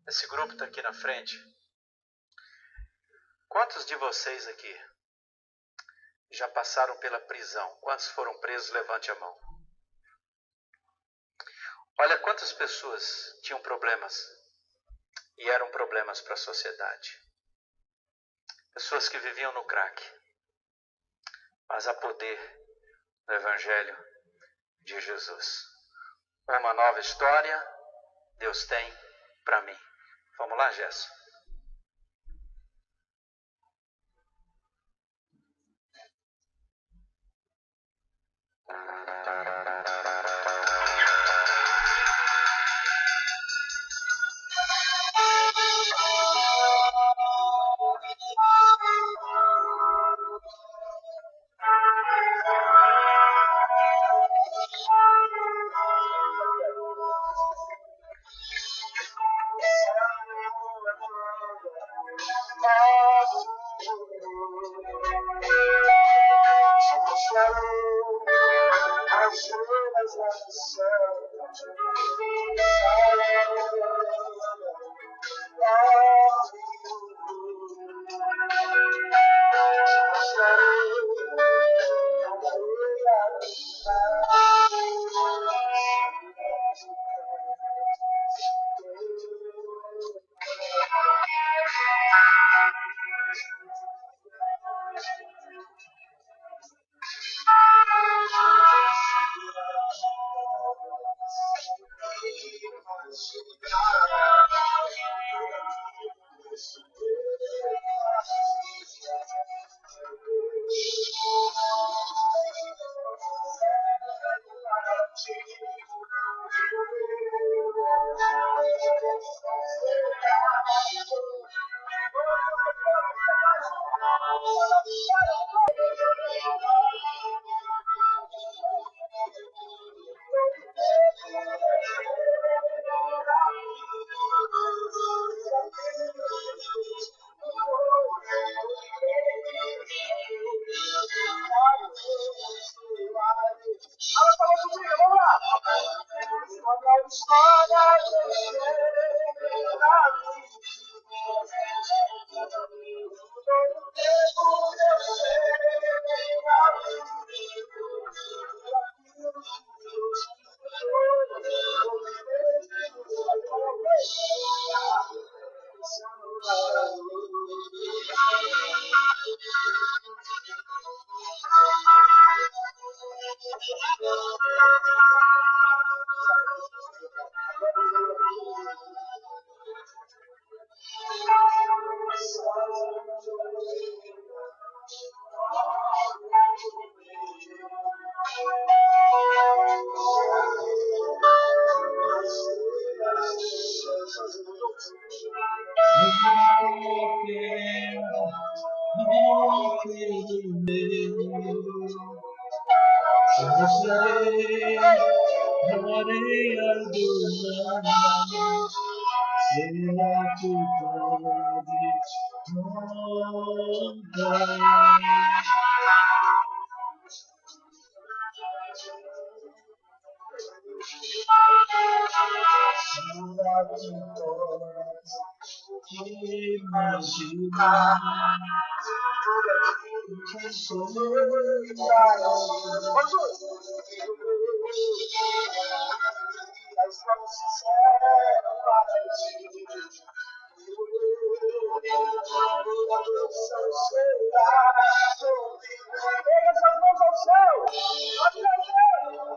Esse grupo está aqui na frente. Quantos de vocês aqui já passaram pela prisão? Quantos foram presos? Levante a mão. Olha quantas pessoas tinham problemas e eram problemas para a sociedade. Pessoas que viviam no crack. Mas há poder no Evangelho de Jesus. Uma nova história Deus tem para mim. Vamos lá, Gerson.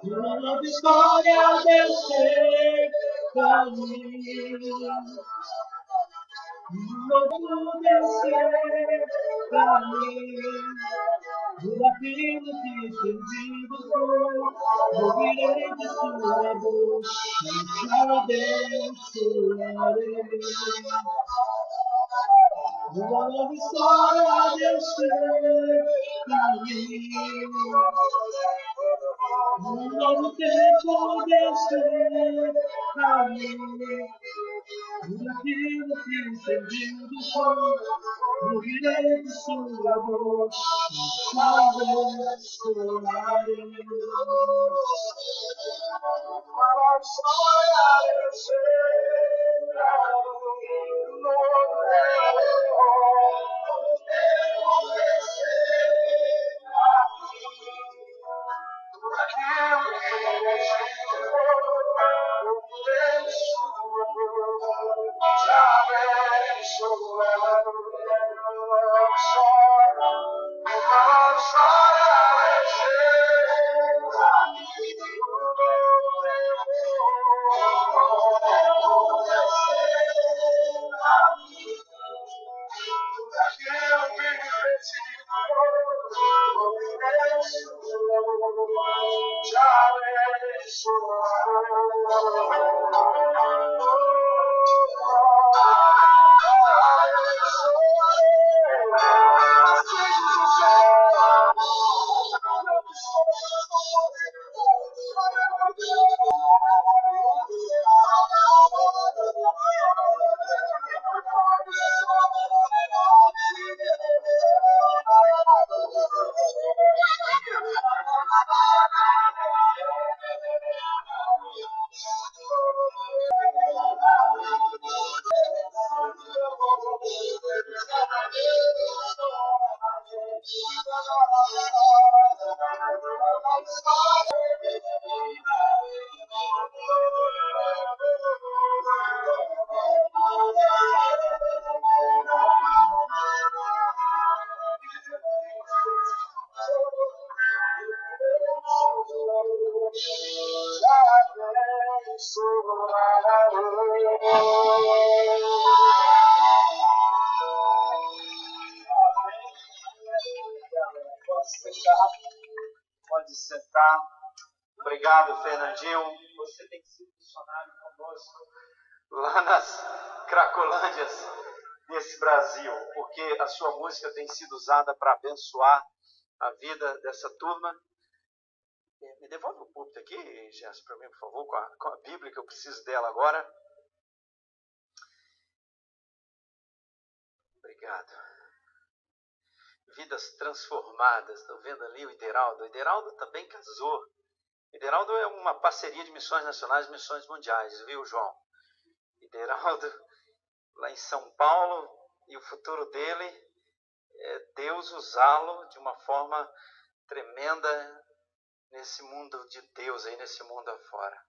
Uma nova história Deus tem pra mim. Um novo Deus tem pra mim. Tudo aquilo que perdido foi, ouvirei de sua voz, e te abençoarei. Uma nova história Deus tem pra mim. Um novo tempo Deus tem pra mim. Tudo aquilo que perdido foi, ouvirei de sua voz, e te abençoarei. Uma nova história Deus tem pra mim. Pode sentar. Pode sentar. Obrigado, Fernandinho. Você tem sido missionário conosco lá nas Cracolândias desse Brasil, porque a sua música tem sido usada para abençoar a vida dessa turma. Me devolve o púlpito aqui, Gerson, para mim, por favor, com a Bíblia, que eu preciso dela agora. Obrigado. Vidas transformadas. Estou vendo ali o Ideraldo. O Ideraldo também casou. O Ideraldo é uma parceria de missões nacionais e missões mundiais, viu, João? Ideraldo, lá em São Paulo, e o futuro dele é Deus usá-lo de uma forma tremenda nesse mundo de Deus, aí nesse mundo afora.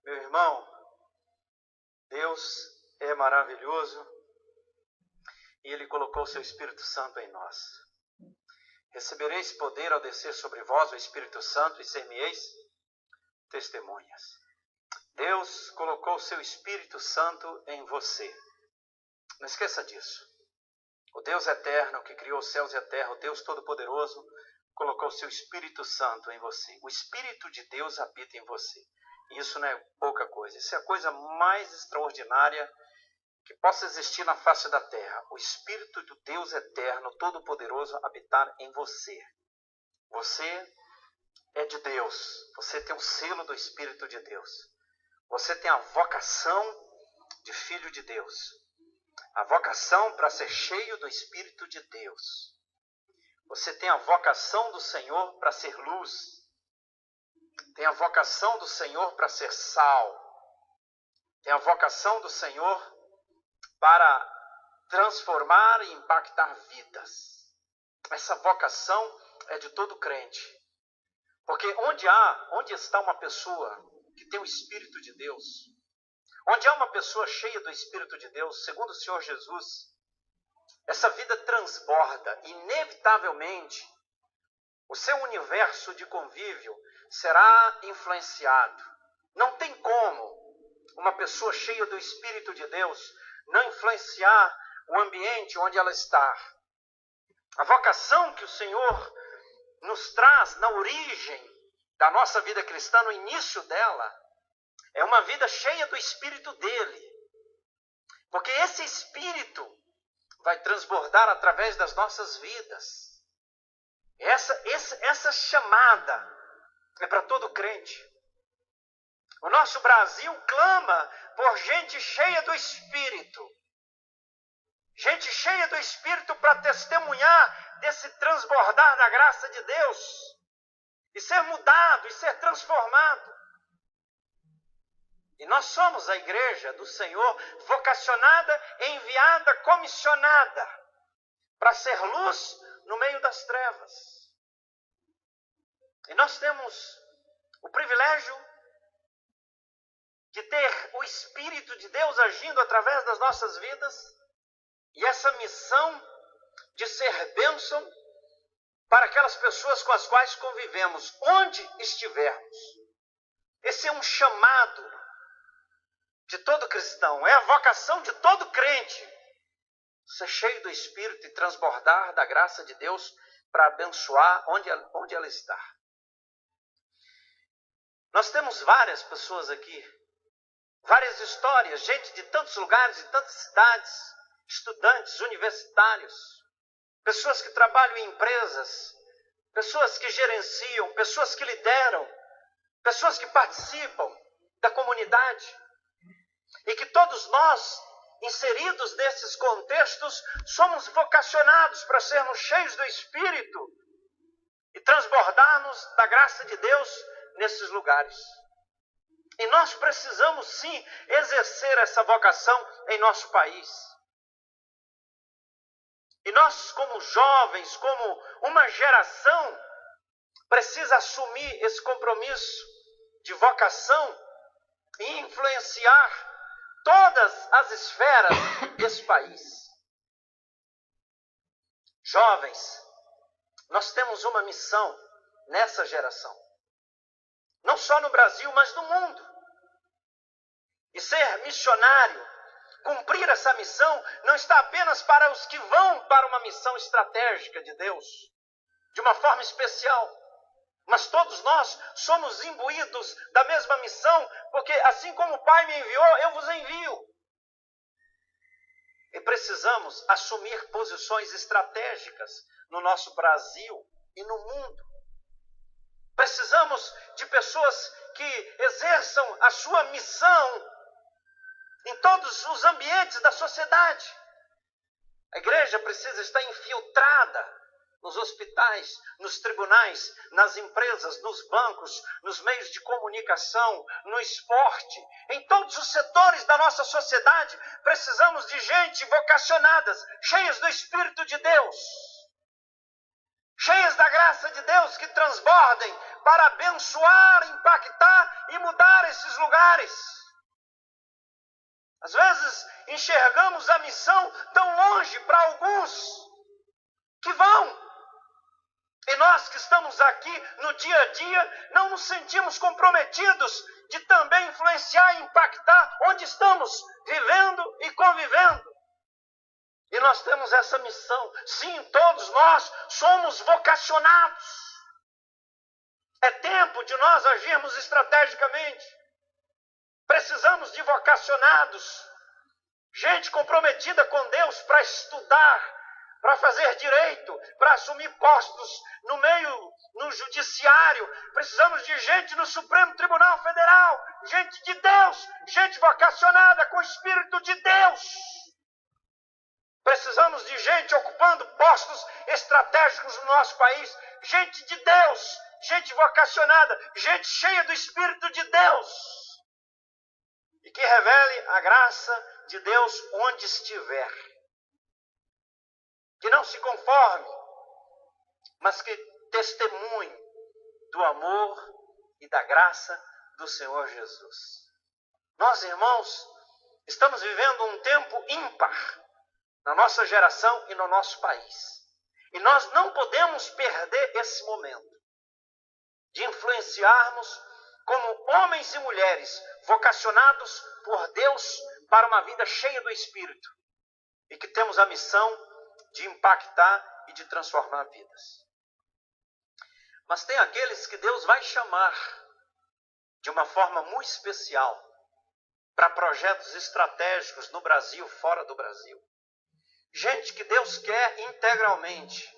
Meu irmão, Deus é maravilhoso e Ele colocou o seu Espírito Santo em nós. Recebereis poder ao descer sobre vós o Espírito Santo e ser-me-eis testemunhas. Deus colocou o seu Espírito Santo em você. Não esqueça disso. O Deus eterno que criou os céus e a terra, o Deus Todo-Poderoso, colocou o seu Espírito Santo em você. O Espírito de Deus habita em você. E isso não é pouca coisa. Isso é a coisa mais extraordinária que possa existir na face da terra. O Espírito do Deus eterno, Todo-Poderoso, habitar em você. Você é de Deus. Você tem o selo do Espírito de Deus. Você tem a vocação de filho de Deus. A vocação para ser cheio do Espírito de Deus. Você tem a vocação do Senhor para ser luz. Tem a vocação do Senhor para ser sal. Tem a vocação do Senhor para transformar e impactar vidas. Essa vocação é de todo crente. Porque onde está uma pessoa que tem o Espírito de Deus, onde há uma pessoa cheia do Espírito de Deus, segundo o Senhor Jesus, essa vida transborda. Inevitavelmente, o seu universo de convívio será influenciado. Não tem como uma pessoa cheia do Espírito de Deus não influenciar o ambiente onde ela está. A vocação que o Senhor nos traz na origem da nossa vida cristã, no início dela, é uma vida cheia do Espírito dele. Porque esse Espírito vai transbordar através das nossas vidas. Essa chamada é para todo crente. O nosso Brasil clama por gente cheia do Espírito. Gente cheia do Espírito para testemunhar desse transbordar da graça de Deus. E ser mudado, e ser transformado. E nós somos a igreja do Senhor, vocacionada, enviada, comissionada, para ser luz no meio das trevas. E nós temos o privilégio de ter o Espírito de Deus agindo através das nossas vidas, E essa missão de ser bênção para aquelas pessoas com as quais convivemos, onde estivermos. Esse é um chamado de todo cristão, é a vocação de todo crente. Ser cheio do Espírito e transbordar da graça de Deus para abençoar onde ela está. Nós temos várias pessoas aqui, várias histórias, gente de tantos lugares, de tantas cidades, estudantes, universitários, pessoas que trabalham em empresas, pessoas que gerenciam, pessoas que lideram, pessoas que participam da comunidade. E que todos nós, inseridos nesses contextos, somos vocacionados para sermos cheios do Espírito e transbordarmos da graça de Deus nesses lugares. E nós precisamos sim exercer essa vocação em nosso país. E nós, como jovens, como uma geração, precisa assumir esse compromisso de vocação e influenciar todas as esferas desse país. Jovens, nós temos uma missão nessa geração. Não só no Brasil, mas no mundo. E ser missionário, cumprir essa missão, não está apenas para os que vão para uma missão estratégica de Deus, de uma forma especial. Mas todos nós somos imbuídos da mesma missão, porque assim como o Pai me enviou, eu vos envio. E precisamos assumir posições estratégicas no nosso Brasil e no mundo. Precisamos de pessoas que exerçam a sua missão em todos os ambientes da sociedade. A igreja precisa estar infiltrada nos hospitais, nos tribunais, nas empresas, nos bancos, nos meios de comunicação, no esporte, em todos os setores da nossa sociedade. Precisamos de gente vocacionadas, cheias do Espírito de Deus, cheias da graça de Deus, que transbordem para abençoar, impactar e mudar esses lugares. Às vezes enxergamos a missão tão longe para alguns que vão. E nós que estamos aqui no dia a dia, não nos sentimos comprometidos de também influenciar e impactar onde estamos vivendo e convivendo. E nós temos essa missão. Sim, todos nós somos vocacionados. É tempo de nós agirmos estrategicamente. Precisamos de vocacionados. Gente comprometida com Deus para estudar, para fazer direito, para assumir postos no judiciário. Precisamos de gente no Supremo Tribunal Federal, gente de Deus, gente vocacionada com o Espírito de Deus. Precisamos de gente ocupando postos estratégicos no nosso país, gente de Deus, gente vocacionada, gente cheia do Espírito de Deus. E que revele a graça de Deus onde estiver. Que não se conforme, mas que testemunhe do amor e da graça do Senhor Jesus. Nós, irmãos, estamos vivendo um tempo ímpar na nossa geração e no nosso país. E nós não podemos perder esse momento de influenciarmos como homens e mulheres vocacionados por Deus para uma vida cheia do Espírito. E que temos a missão de impactar e de transformar vidas. Mas tem aqueles que Deus vai chamar de uma forma muito especial para projetos estratégicos no Brasil, fora do Brasil. Gente que Deus quer integralmente.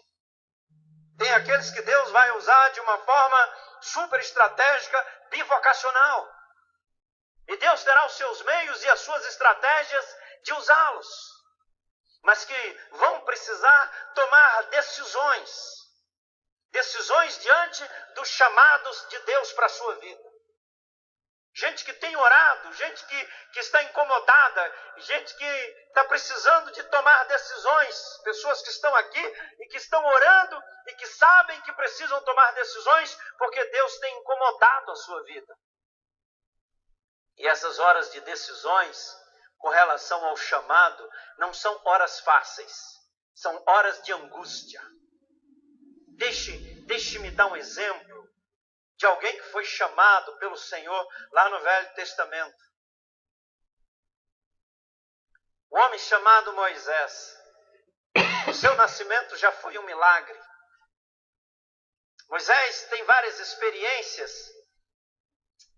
Tem aqueles que Deus vai usar de uma forma super estratégica, bivocacional. E Deus terá os seus meios e as suas estratégias de usá-los. Mas que vão precisar tomar decisões diante dos chamados de Deus para a sua vida. Gente que tem orado, gente que está incomodada, gente que está precisando de tomar decisões, pessoas que estão aqui e que estão orando e que sabem que precisam tomar decisões porque Deus tem incomodado a sua vida. E essas horas de decisões, com relação ao chamado não são horas fáceis, são horas de angústia. Deixe-me dar um exemplo de alguém que foi chamado pelo Senhor lá no Velho Testamento. O homem chamado Moisés, o seu nascimento já foi um milagre. Moisés tem várias experiências.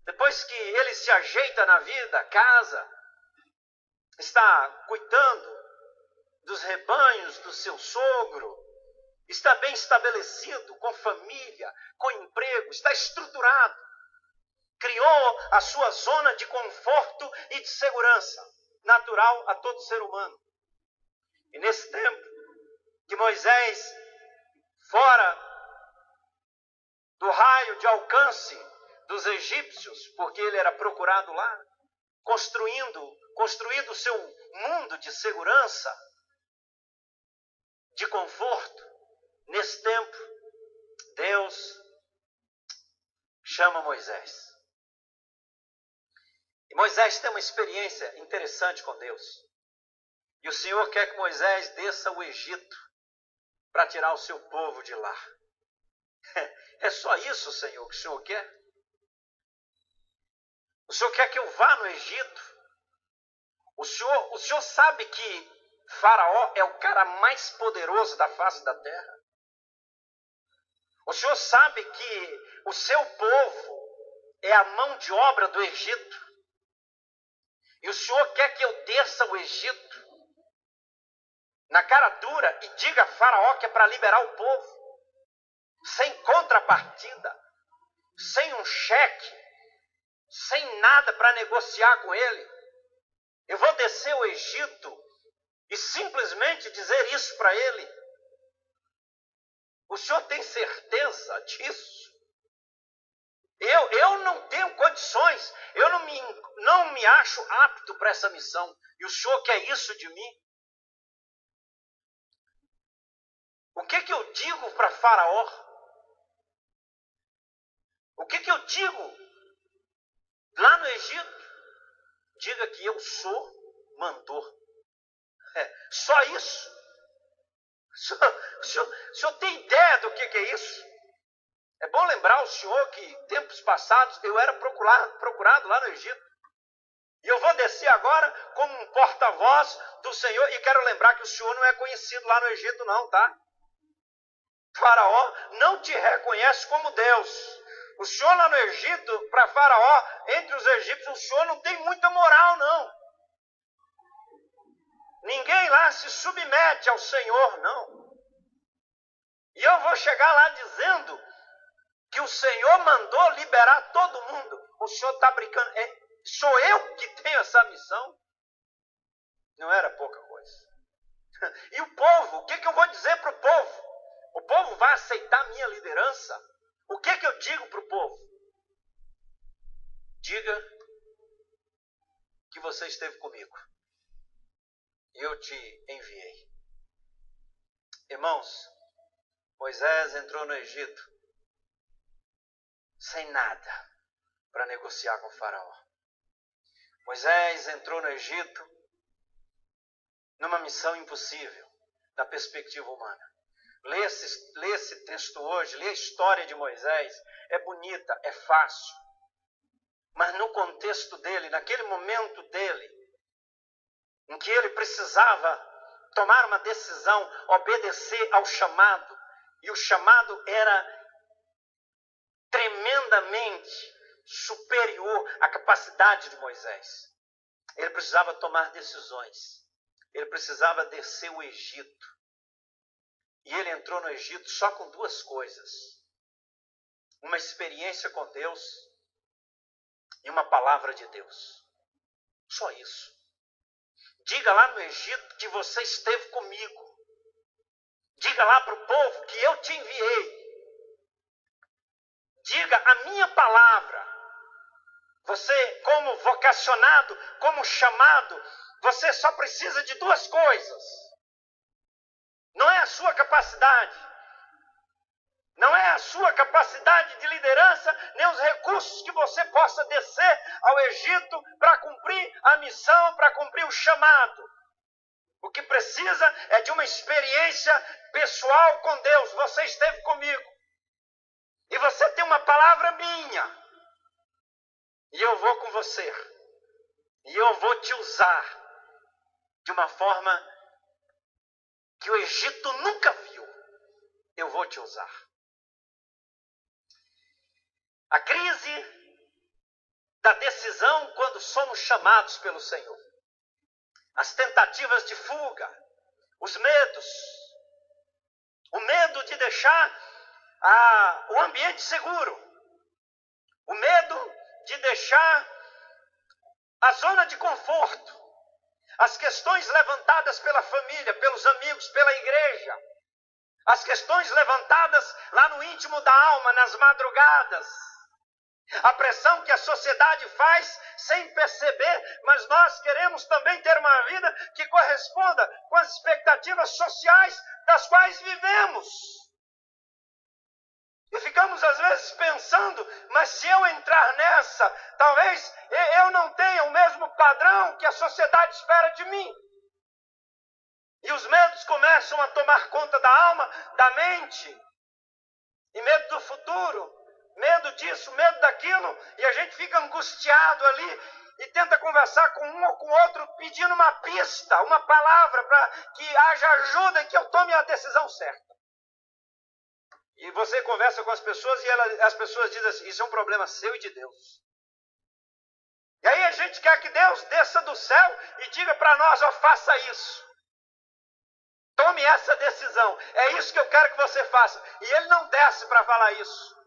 Depois que ele se ajeita na vida, casa, está cuidando dos rebanhos do seu sogro, está bem estabelecido, com família, com emprego, está estruturado. Criou a sua zona de conforto e de segurança, natural a todo ser humano. E nesse tempo que Moisés, fora do raio de alcance dos egípcios, porque ele era procurado lá, construindo o seu mundo de segurança, de conforto, nesse tempo, Deus chama Moisés. E Moisés tem uma experiência interessante com Deus. E o Senhor quer que Moisés desça ao Egito para tirar o seu povo de lá. É só isso, Senhor, que o Senhor quer? O Senhor quer que eu vá no Egito? O Senhor sabe que Faraó é o cara mais poderoso da face da terra? O Senhor sabe que o seu povo é a mão de obra do Egito? E o Senhor quer que eu desça o Egito na cara dura e diga a Faraó que é para liberar o povo, sem contrapartida, sem um cheque, sem nada para negociar com ele. Eu vou descer o Egito e simplesmente dizer isso para ele. O Senhor tem certeza disso? Eu não tenho condições, eu não me acho apto para essa missão. E o Senhor quer isso de mim? O que eu digo para Faraó? O que eu digo lá no Egito? Diga que eu sou mandor. Só isso. O senhor tem ideia do que é isso? É bom lembrar o senhor que tempos passados eu era procurado lá no Egito. E eu vou descer agora como um porta-voz do Senhor. E quero lembrar que o senhor não é conhecido lá no Egito não, tá? Faraó não te reconhece como Deus. O senhor lá no Egito, para Faraó, entre os egípcios, o senhor não tem muita moral, não. Ninguém lá se submete ao Senhor, não. E eu vou chegar lá dizendo que o Senhor mandou liberar todo mundo. O senhor está brincando. Sou eu que tenho essa missão? Não era pouca coisa. E o povo, o que eu vou dizer para o povo? O povo vai aceitar a minha liderança? O que eu digo para o povo? Diga que você esteve comigo. Eu te enviei. Irmãos, Moisés entrou no Egito sem nada para negociar com o Faraó. Moisés entrou no Egito numa missão impossível, da perspectiva humana. Lê esse texto hoje, lê a história de Moisés, é bonita, é fácil. Mas no contexto dele, naquele momento dele, em que ele precisava tomar uma decisão, obedecer ao chamado, e o chamado era tremendamente superior à capacidade de Moisés. Ele precisava tomar decisões, ele precisava descer o Egito. E ele entrou no Egito só com duas coisas: uma experiência com Deus e uma palavra de Deus. Só isso. Diga lá no Egito que você esteve comigo. Diga lá para o povo que eu te enviei. Diga a minha palavra. Você, como vocacionado, como chamado, você só precisa de duas coisas. Não é a sua capacidade. Não é a sua capacidade de liderança, nem os recursos que você possa descer ao Egito para cumprir a missão, para cumprir o chamado. O que precisa é de uma experiência pessoal com Deus. Você esteve comigo. E você tem uma palavra minha. E eu vou com você. E eu vou te usar de uma forma que o Egito nunca viu. Eu vou te usar. A crise da decisão quando somos chamados pelo Senhor. As tentativas de fuga, os medos. O medo de deixar o ambiente seguro. O medo de deixar a zona de conforto. As questões levantadas pela família, pelos amigos, pela igreja. As questões levantadas lá no íntimo da alma, nas madrugadas. A pressão que a sociedade faz sem perceber, mas nós queremos também ter uma vida que corresponda com as expectativas sociais das quais vivemos. E ficamos às vezes pensando, mas se eu entrar nessa, talvez eu não tenha o mesmo padrão que a sociedade espera de mim. E os medos começam a tomar conta da alma, da mente. E medo do futuro. Medo disso, medo daquilo, e a gente fica angustiado ali e tenta conversar com um ou com outro, pedindo uma pista, uma palavra para que haja ajuda e que eu tome a decisão certa. E você conversa com as pessoas e as pessoas dizem assim, isso é um problema seu e de Deus. E aí a gente quer que Deus desça do céu e diga para nós, faça isso. Tome essa decisão, é isso que eu quero que você faça. E ele não desce para falar isso.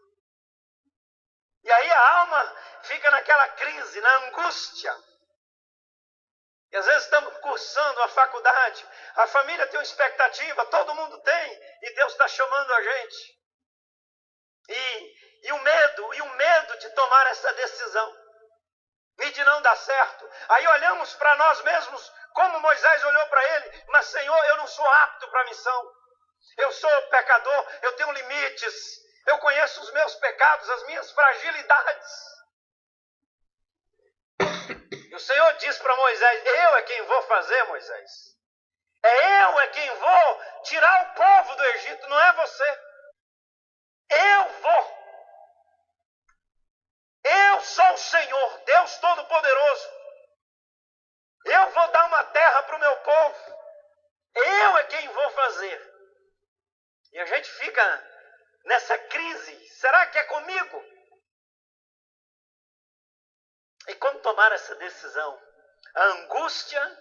E aí a alma fica naquela crise, na angústia. E às vezes estamos cursando a faculdade, a família tem uma expectativa, todo mundo tem, e Deus está chamando a gente. E o medo de tomar essa decisão, e de não dar certo. Aí olhamos para nós mesmos, como Moisés olhou para ele, mas Senhor, eu não sou apto para a missão. Eu sou pecador, eu tenho limites. Eu conheço os meus pecados, as minhas fragilidades. E o Senhor diz para Moisés, eu é quem vou fazer, Moisés. Eu é quem vou tirar o povo do Egito, não é você. Eu vou. Eu sou o Senhor, Deus Todo-Poderoso. Eu vou dar uma terra para o meu povo. Eu é quem vou fazer. E a gente fica nessa crise, será que é comigo? E como tomar essa decisão? A angústia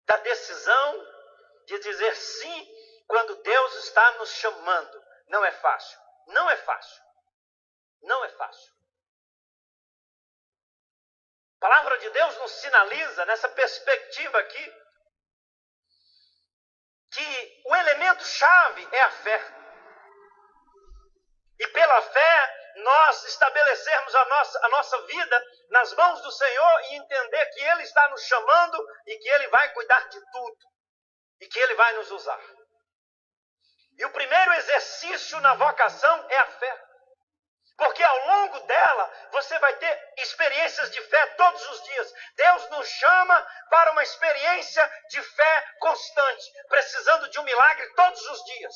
da decisão de dizer sim quando Deus está nos chamando. Não é fácil, não é fácil, não é fácil. A palavra de Deus nos sinaliza nessa perspectiva aqui que o elemento chave é a fé. E pela fé, nós estabelecermos a nossa vida nas mãos do Senhor e entender que Ele está nos chamando e que Ele vai cuidar de tudo. E que Ele vai nos usar. E o primeiro exercício na vocação é a fé. Porque ao longo dela, você vai ter experiências de fé todos os dias. Deus nos chama para uma experiência de fé constante, precisando de um milagre todos os dias.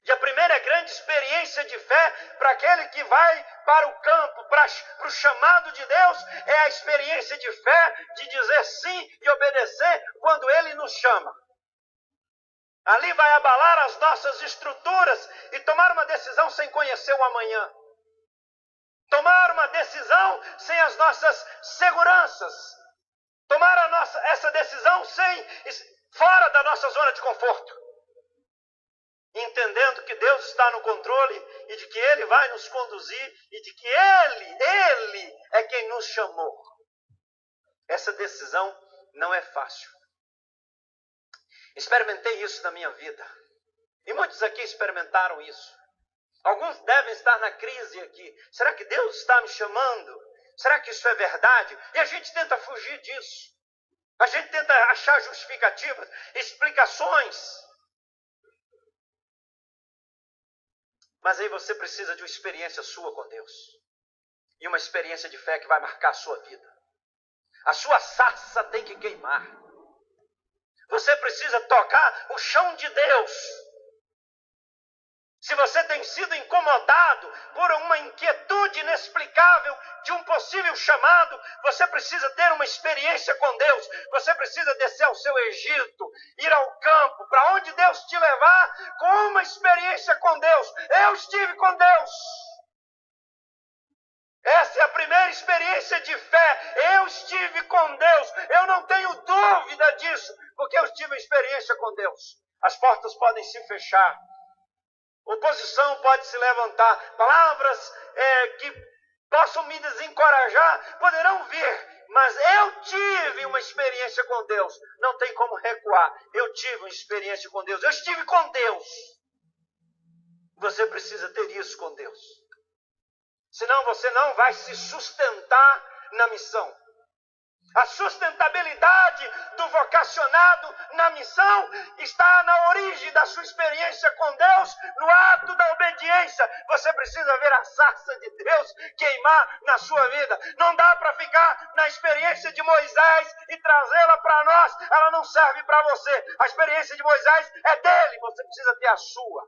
E a primeira grande experiência de fé para aquele que vai para o campo, para o chamado de Deus, é a experiência de fé de dizer sim e obedecer quando Ele nos chama. Ali vai abalar as nossas estruturas e tomar uma decisão sem conhecer o amanhã. Tomar uma decisão sem as nossas seguranças. Tomar essa decisão fora da nossa zona de conforto. Entendendo que Deus está no controle e de que Ele vai nos conduzir e de que Ele é quem nos chamou. Essa decisão não é fácil. Experimentei isso na minha vida. E muitos aqui experimentaram isso. Alguns devem estar na crise aqui. Será que Deus está me chamando? Será que isso é verdade? E a gente tenta fugir disso. A gente tenta achar justificativas, explicações. Mas aí você precisa de uma experiência sua com Deus. E uma experiência de fé que vai marcar a sua vida. A sua sarça tem que queimar. Você precisa tocar o chão de Deus. Se você tem sido incomodado por uma inquietude inexplicável de um possível chamado, você precisa ter uma experiência com Deus. Você precisa descer ao seu Egito, ir ao campo, para onde Deus te levar, com uma experiência com Deus. Eu estive com Deus. Essa é a primeira experiência de fé. Eu estive com Deus. Eu não tenho dúvida disso, porque eu tive uma experiência com Deus. As portas podem se fechar. Oposição pode se levantar. Palavras que possam me desencorajar poderão vir. Mas eu tive uma experiência com Deus. Não tem como recuar. Eu tive uma experiência com Deus. Eu estive com Deus. Você precisa ter isso com Deus. Senão você não vai se sustentar na missão. A sustentabilidade do vocacionado na missão está na origem da sua experiência com Deus, no ato da obediência. Você precisa ver a sarça de Deus queimar na sua vida. Não dá para ficar na experiência de Moisés e trazê-la para nós. Ela não serve para você. A experiência de Moisés é dele, você precisa ter a sua.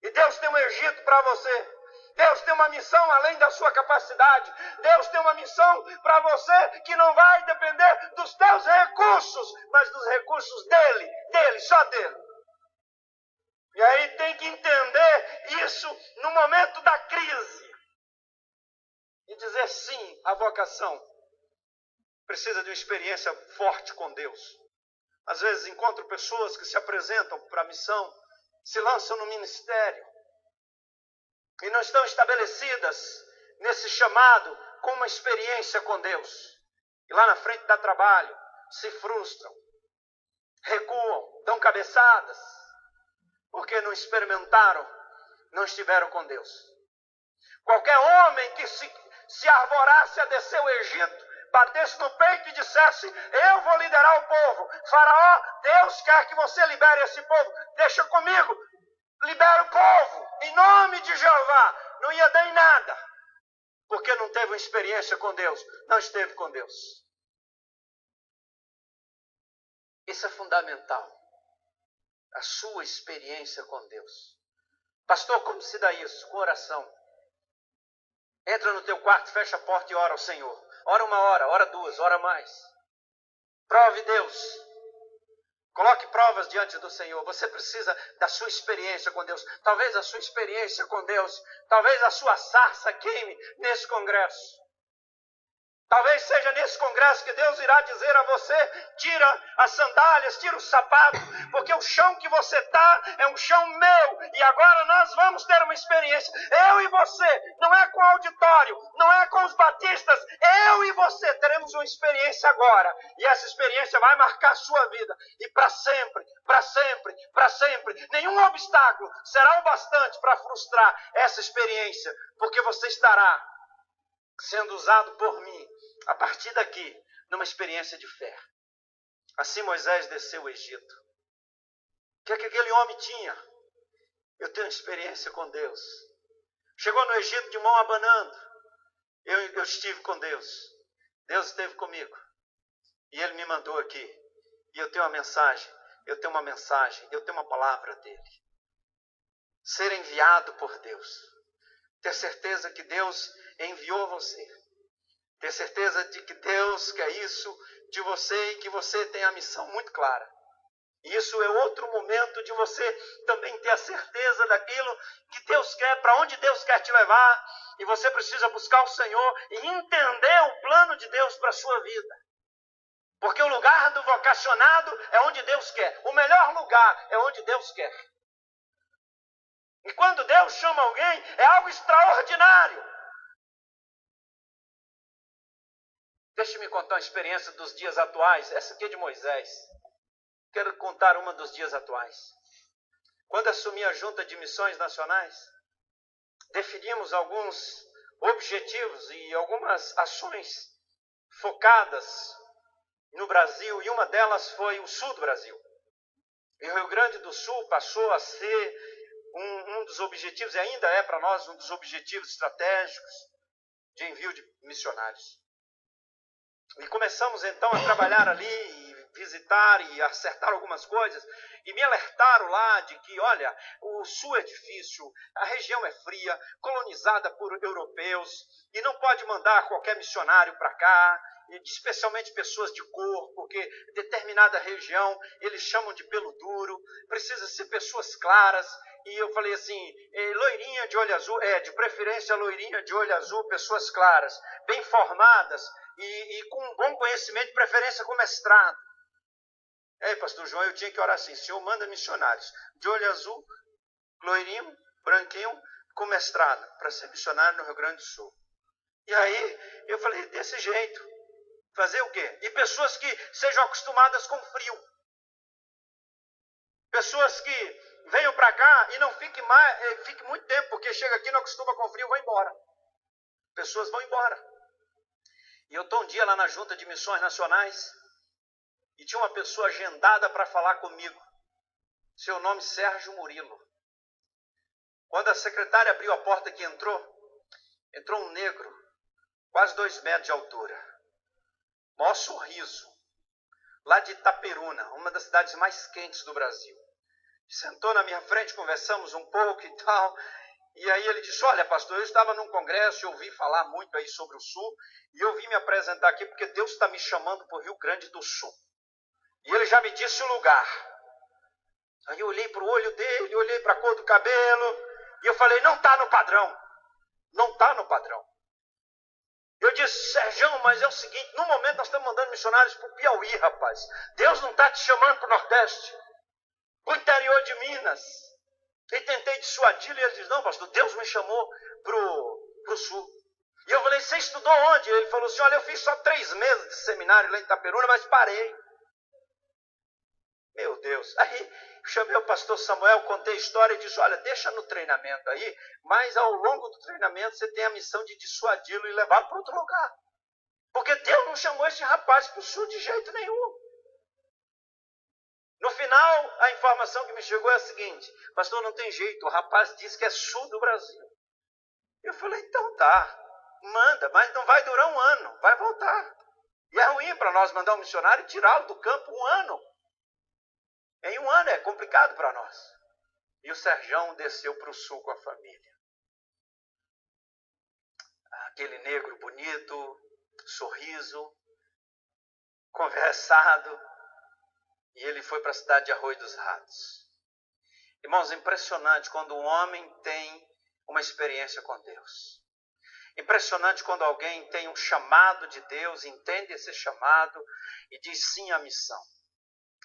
E Deus tem um Egito para você. Deus tem uma missão além da sua capacidade. Deus tem uma missão para você que não vai depender dos teus recursos, mas dos recursos dele, só dele. E aí tem que entender isso no momento da crise. E dizer sim à vocação. Precisa de uma experiência forte com Deus. Às vezes encontro pessoas que se apresentam para a missão, se lançam no ministério, e não estão estabelecidas nesse chamado com uma experiência com Deus. E lá na frente dá trabalho, se frustram, recuam, dão cabeçadas, porque não experimentaram, não estiveram com Deus. Qualquer homem que se arvorasse a descer o Egito, batesse no peito e dissesse: eu vou liderar o povo. Faraó, Deus quer que você libere esse povo. Deixa comigo. Libera o povo, em nome de Jeová. Não ia dar em nada, porque não teve uma experiência com Deus, não esteve com Deus. Isso é fundamental, a sua experiência com Deus. Pastor, como se dá isso? Com oração. Entra no teu quarto, fecha a porta e ora ao Senhor. Ora 1 hora, ora 2, ora mais. Prove Deus. Coloque provas diante do Senhor. Você precisa da sua experiência com Deus. Talvez a sua experiência com Deus, talvez a sua sarça queime nesse congresso. Talvez seja nesse congresso que Deus irá dizer a você: tira as sandálias, tira o sapato, porque o chão que você está é um chão meu. E agora nós vamos ter uma experiência. Eu e você, não é com o auditório, não é com os batistas. Eu e você teremos uma experiência agora. E essa experiência vai marcar a sua vida. E para sempre, para sempre, para sempre. Nenhum obstáculo será o bastante para frustrar essa experiência, porque você estará sendo usado por mim, a partir daqui, numa experiência de fé. Assim Moisés desceu o Egito. O que é que aquele homem tinha? Eu tenho experiência com Deus. Chegou no Egito de mão abanando. Eu estive com Deus. Deus esteve comigo. E Ele me mandou aqui. E eu tenho uma mensagem. Eu tenho uma palavra dEle. Ser enviado por Deus. Ter certeza que Deus enviou você. Ter certeza de que Deus quer isso de você e que você tem a missão muito clara. E isso é outro momento de você também ter a certeza daquilo que Deus quer, para onde Deus quer te levar. E você precisa buscar o Senhor e entender o plano de Deus para a sua vida. Porque o lugar do vocacionado é onde Deus quer. O melhor lugar é onde Deus quer. E quando Deus chama alguém, é algo extraordinário. Deixe-me contar uma experiência dos dias atuais. Essa aqui é de Moisés. Quero contar uma dos dias atuais. Quando assumi a Junta de Missões Nacionais, definimos alguns objetivos e algumas ações focadas no Brasil. E uma delas foi o sul do Brasil. E o Rio Grande do Sul passou a ser um dos objetivos, e ainda é para nós um dos objetivos estratégicos de envio de missionários. E começamos então a trabalhar ali, e visitar e acertar algumas coisas, e me alertaram lá de que, olha, o sul é difícil, a região é fria, colonizada por europeus, e não pode mandar qualquer missionário para cá, especialmente pessoas de cor, porque determinada região eles chamam de pelo duro, precisa ser pessoas claras. E eu falei assim, loirinha de olho azul, de preferência loirinha de olho azul, pessoas claras, bem formadas e com um bom conhecimento, de preferência com mestrado. Pastor João, eu tinha que orar assim, Senhor, manda missionários de olho azul, loirinho, branquinho, com mestrado, para ser missionário no Rio Grande do Sul. E aí eu falei, desse jeito, fazer o quê? E pessoas que sejam acostumadas com frio. Pessoas que venham para cá e não fiquem muito tempo, porque chega aqui, não acostuma com frio, vão embora. Pessoas vão embora. E eu estou um dia lá na Junta de Missões Nacionais e tinha uma pessoa agendada para falar comigo. Seu nome Sérgio Murilo. Quando a secretária abriu a porta que entrou um negro, quase 2 metros de altura. Maior sorriso. Lá de Itaperuna, uma das cidades mais quentes do Brasil. Sentou na minha frente, conversamos um pouco e tal. E aí ele disse, olha pastor, eu estava num congresso, eu ouvi falar muito aí sobre o Sul, e eu vim me apresentar aqui porque Deus está me chamando para o Rio Grande do Sul. E ele já me disse o lugar. Aí eu olhei para o olho dele, olhei para a cor do cabelo, e eu falei, não está no padrão. Não está no padrão. Eu disse, Sérgio, mas é o seguinte, no momento nós estamos mandando missionários para o Piauí, rapaz. Deus não está te chamando para o Nordeste, para o interior de Minas. E tentei dissuadi-lo, e ele disse, não pastor, Deus me chamou para o Sul. E eu falei, você estudou onde? Ele falou assim, olha, eu fiz só 3 meses de seminário lá em Itaperuna, mas parei. Meu Deus. Aí chamei o pastor Samuel, contei a história e disse, olha, deixa no treinamento aí, mas ao longo do treinamento você tem a missão de dissuadi-lo e levá-lo para outro lugar. Porque Deus não chamou esse rapaz para o Sul de jeito nenhum. No final, a informação que me chegou é a seguinte, pastor, não tem jeito, o rapaz disse que é sul do Brasil. Eu falei, então tá, manda, mas não vai durar 1 ano, vai voltar. E é ruim para nós mandar um missionário e tirá-lo do campo 1 ano. Em 1 ano é complicado para nós. E o Serjão desceu para o Sul com a família. Aquele negro bonito, sorriso, conversado. E ele foi para a cidade de Arroio dos Ratos. Irmãos, é impressionante quando um homem tem uma experiência com Deus. Impressionante quando alguém tem um chamado de Deus, entende esse chamado e diz sim à missão.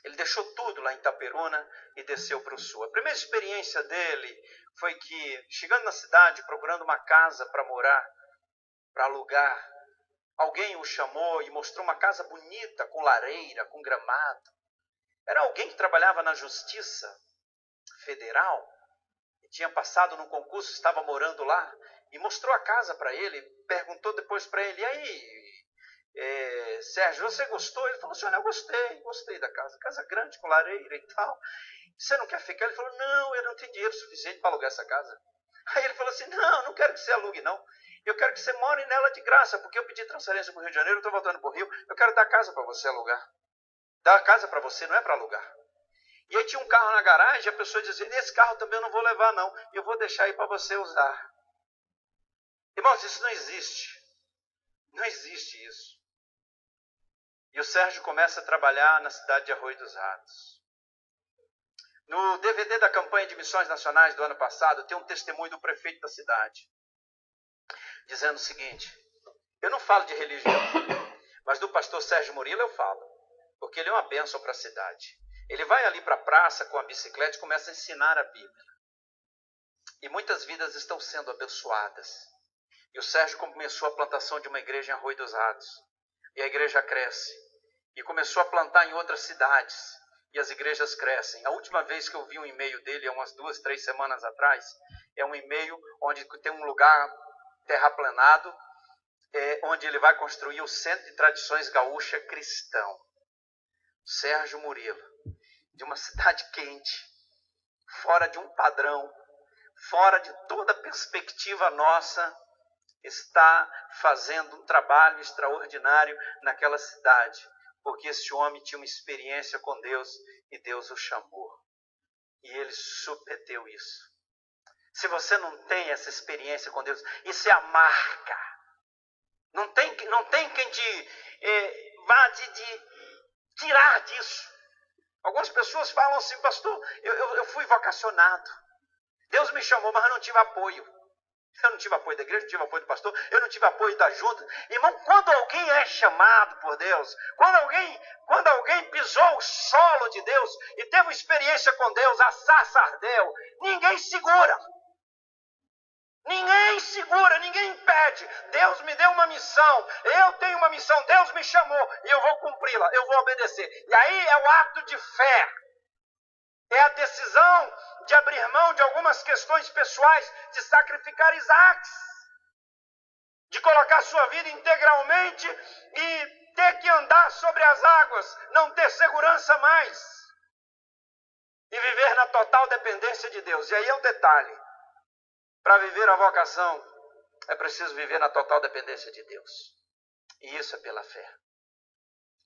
Ele deixou tudo lá em Itaperuna e desceu para o Sul. A primeira experiência dele foi que, chegando na cidade, procurando uma casa para morar, para alugar, alguém o chamou e mostrou uma casa bonita, com lareira, com gramado. Era alguém que trabalhava na Justiça Federal, e tinha passado num concurso, estava morando lá, e mostrou a casa para ele, perguntou depois para ele, e aí, Sérgio, você gostou? Ele falou assim, olha, eu gostei da casa grande, com lareira e tal. Você não quer ficar? Ele falou, não, eu não tenho dinheiro suficiente para alugar essa casa. Aí ele falou assim, não quero que você alugue não, eu quero que você more nela de graça, porque eu pedi transferência para o Rio de Janeiro, eu estou voltando para o Rio, eu quero dar casa para você alugar. Dar a casa para você, não é para alugar. E aí tinha um carro na garagem, a pessoa dizia, esse carro também eu não vou levar não, eu vou deixar aí para você usar. Irmãos, isso não existe. Não existe isso. E o Sérgio começa a trabalhar na cidade de Arroio dos Ratos. No DVD da campanha de missões nacionais do ano passado, tem um testemunho do prefeito da cidade, dizendo o seguinte, eu não falo de religião, mas do pastor Sérgio Murilo eu falo. Porque ele é uma bênção para a cidade. Ele vai ali para a praça com a bicicleta e começa a ensinar a Bíblia. E muitas vidas estão sendo abençoadas. E o Sérgio começou a plantação de uma igreja em Arroio dos Ratos. E a igreja cresce. E começou a plantar em outras cidades. E as igrejas crescem. A última vez que eu vi um e-mail dele, há umas 2, 3 semanas atrás, é um e-mail onde tem um lugar terraplanado, onde ele vai construir o Centro de Tradições Gaúcha Cristão. Sérgio Murilo, de uma cidade quente, fora de um padrão, fora de toda perspectiva nossa, está fazendo um trabalho extraordinário naquela cidade, porque esse homem tinha uma experiência com Deus e Deus o chamou. E ele submeteu isso. Se você não tem essa experiência com Deus, isso é a marca. Não tem quem te vá de tirar disso. Algumas pessoas falam assim, pastor, eu fui vocacionado. Deus me chamou, mas eu não tive apoio. Eu não tive apoio da igreja, não tive apoio do pastor, eu não tive apoio da junta. Irmão, quando alguém é chamado por Deus, quando alguém pisou o solo de Deus e teve uma experiência com Deus, a sarça ardeu, ninguém segura. Ninguém segura, ninguém impede. Deus me deu uma missão, eu tenho uma missão, Deus me chamou e eu vou cumpri-la, eu vou obedecer. E aí é o ato de fé. É a decisão de abrir mão de algumas questões pessoais, de sacrificar Isaac, de colocar sua vida integralmente e ter que andar sobre as águas, não ter segurança mais. E viver na total dependência de Deus. E aí é o detalhe. Para viver a vocação, é preciso viver na total dependência de Deus. E isso é pela fé.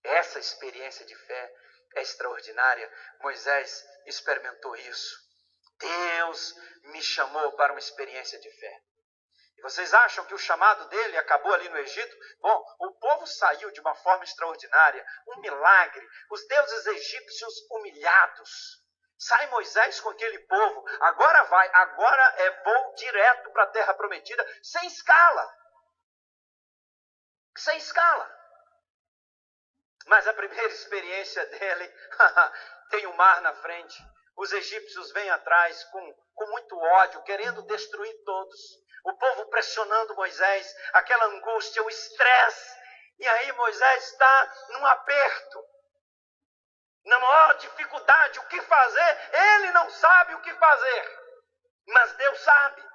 Essa experiência de fé é extraordinária. Moisés experimentou isso. Deus me chamou para uma experiência de fé. E vocês acham que o chamado dele acabou ali no Egito? Bom, o povo saiu de uma forma extraordinária, um milagre. Os deuses egípcios humilhados. Sai Moisés com aquele povo. Agora é voo direto para a terra prometida, sem escala. Sem escala. Mas a primeira experiência dele, tem o mar na frente. Os egípcios vêm atrás com muito ódio, querendo destruir todos. O povo pressionando Moisés, aquela angústia, o estresse. E aí Moisés está num aperto, na maior dificuldade, o que fazer? Ele não sabe o que fazer, mas Deus sabe.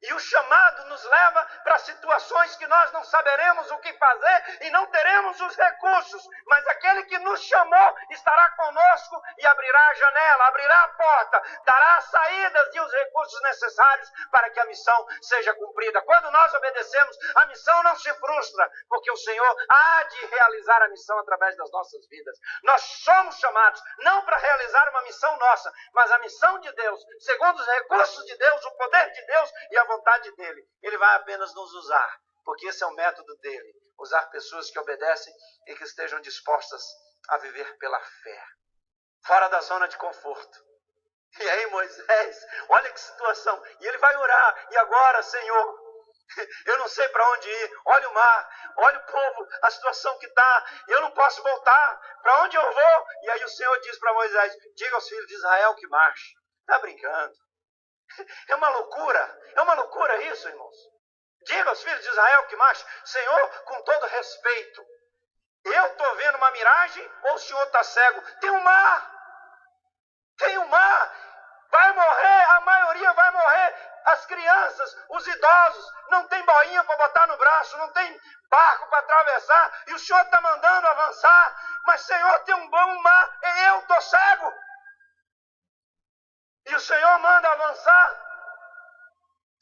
E o chamado nos leva para situações que nós não saberemos o que fazer e não teremos os recursos. Mas aquele que nos chamou estará conosco e abrirá a janela, abrirá a porta, dará as saídas e os recursos necessários para que a missão seja cumprida. Quando nós obedecemos, a missão não se frustra, porque o Senhor há de realizar a missão através das nossas vidas. Nós somos chamados não para realizar uma missão nossa, mas a missão de Deus, segundo os recursos de Deus, o poder de Deus e a vontade dele. Ele vai apenas nos usar, porque esse é o método dele. Usar pessoas que obedecem e que estejam dispostas a viver pela fé. Fora da zona de conforto. E aí Moisés, olha que situação. E ele vai orar. E agora, Senhor, eu não sei para onde ir. Olha o mar, olha o povo, a situação que está. Eu não posso voltar. Para onde eu vou? E aí o Senhor diz para Moisés, diga aos filhos de Israel que marchem. Está brincando. É uma loucura isso, irmãos. Diga aos filhos de Israel que marchem. Senhor, com todo respeito, eu estou vendo uma miragem ou o Senhor está cego? Tem um mar, vai morrer, a maioria vai morrer. As crianças, os idosos, não tem boinha para botar no braço, não tem barco para atravessar, e o Senhor está mandando avançar, mas Senhor, tem um bom mar, e eu estou cego. E o Senhor manda avançar.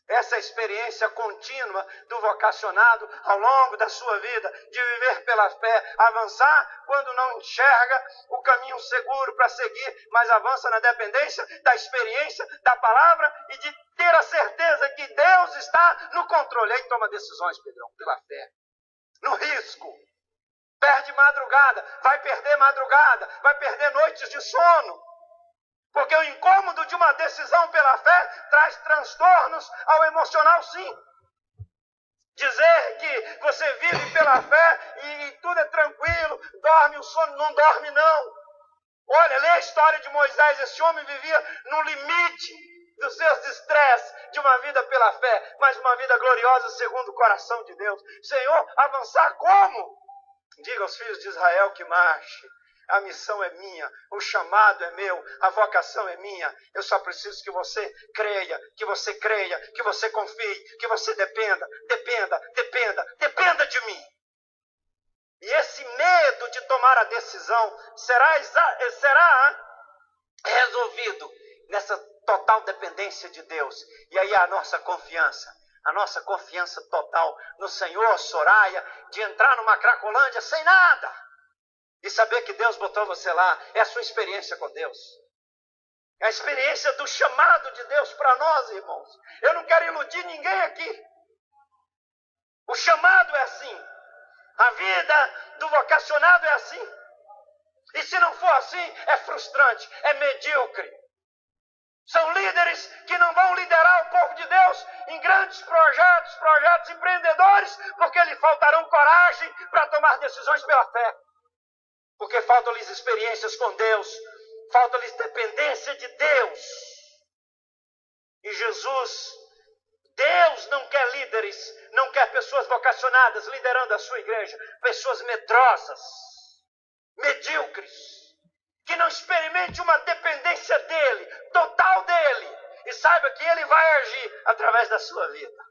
Essa experiência contínua do vocacionado ao longo da sua vida, de viver pela fé, avançar quando não enxerga o caminho seguro para seguir, mas avança na dependência da experiência, da palavra e de ter a certeza que Deus está no controle. Aí toma decisões, Pedrão, pela fé, no risco. Perde madrugada, vai perder madrugada, vai perder noites de sono. Porque o incômodo de uma decisão pela fé traz transtornos ao emocional, sim. Dizer que você vive pela fé e tudo é tranquilo, dorme o sono, não dorme não. Olha, lê a história de Moisés, esse homem vivia no limite dos seus estresses de uma vida pela fé, mas uma vida gloriosa segundo o coração de Deus. Senhor, avançar como? Diga aos filhos de Israel que marche. A missão é minha, o chamado é meu, a vocação é minha. Eu só preciso que você creia, que você confie, que você dependa de mim. E esse medo de tomar a decisão será resolvido nessa total dependência dependência de Deus. E aí a nossa confiança total no Senhor, Soraya, de entrar numa Cracolândia sem nada. E saber que Deus botou você lá, é a sua experiência com Deus. É a experiência do chamado de Deus para nós, irmãos. Eu não quero iludir ninguém aqui. O chamado é assim. A vida do vocacionado é assim. E se não for assim, é frustrante, é medíocre. São líderes que não vão liderar o povo de Deus em grandes projetos empreendedores, porque lhe faltarão coragem para tomar decisões pela fé. Porque faltam-lhes experiências com Deus, falta-lhes dependência de Deus. E Deus não quer líderes, não quer pessoas vocacionadas liderando a sua igreja, pessoas medrosas, medíocres, que não experimente uma dependência dele, total dele, e saiba que ele vai agir através da sua vida.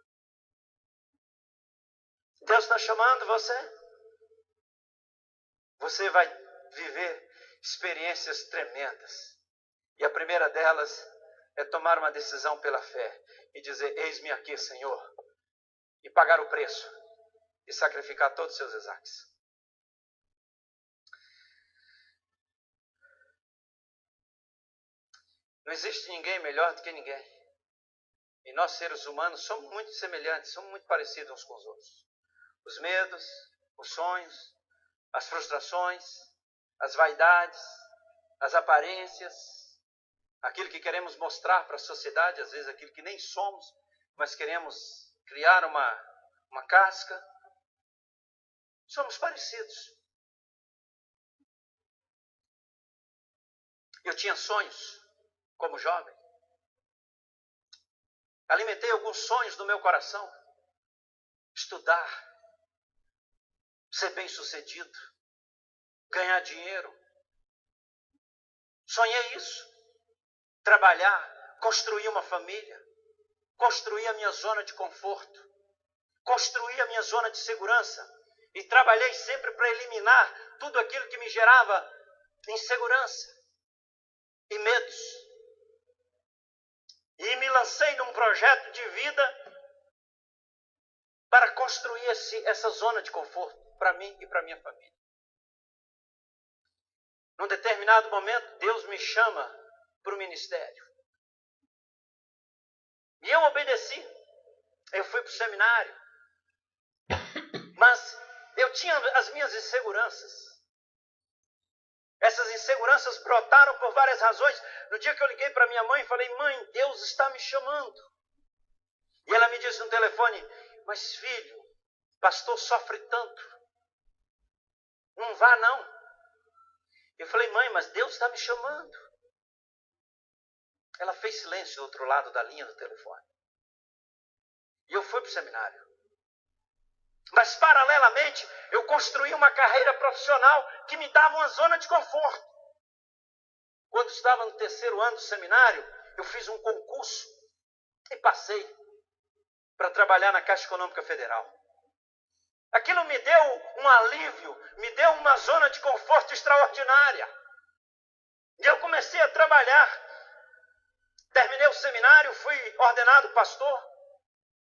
Deus está chamando você. Você vai viver experiências tremendas. E a primeira delas é tomar uma decisão pela fé e dizer: eis-me aqui, Senhor, e pagar o preço e sacrificar todos os seus Isaques. Não existe ninguém melhor do que ninguém. E nós, seres humanos, somos muito semelhantes, somos muito parecidos uns com os outros. Os medos, os sonhos, as frustrações, as vaidades, as aparências, aquilo que queremos mostrar para a sociedade, às vezes aquilo que nem somos, mas queremos criar uma casca. Somos parecidos. Eu tinha sonhos como jovem. Alimentei alguns sonhos no meu coração. Estudar, ser bem-sucedido, ganhar dinheiro. Sonhei isso. Trabalhar, construir uma família, construir a minha zona de conforto, construir a minha zona de segurança. E trabalhei sempre para eliminar tudo aquilo que me gerava insegurança e medos. E me lancei num projeto de vida para construir essa zona de conforto para mim e para minha família. Num determinado momento, Deus me chama para o ministério. E eu obedeci. Eu fui para o seminário. Mas eu tinha as minhas inseguranças. Essas inseguranças brotaram por várias razões. No dia que eu liguei para minha mãe, falei: mãe, Deus está me chamando. E ela me disse no telefone: mas filho, pastor sofre tanto. Não vá não. Eu falei: mãe, mas Deus está me chamando. Ela fez silêncio do outro lado da linha do telefone. E eu fui para o seminário. Mas, paralelamente, eu construí uma carreira profissional que me dava uma zona de conforto. Quando estava no 3º ano do seminário, eu fiz um concurso e passei para trabalhar na Caixa Econômica Federal. Aquilo me deu um alívio, me deu uma zona de conforto extraordinária. E eu comecei a trabalhar. Terminei o seminário, fui ordenado pastor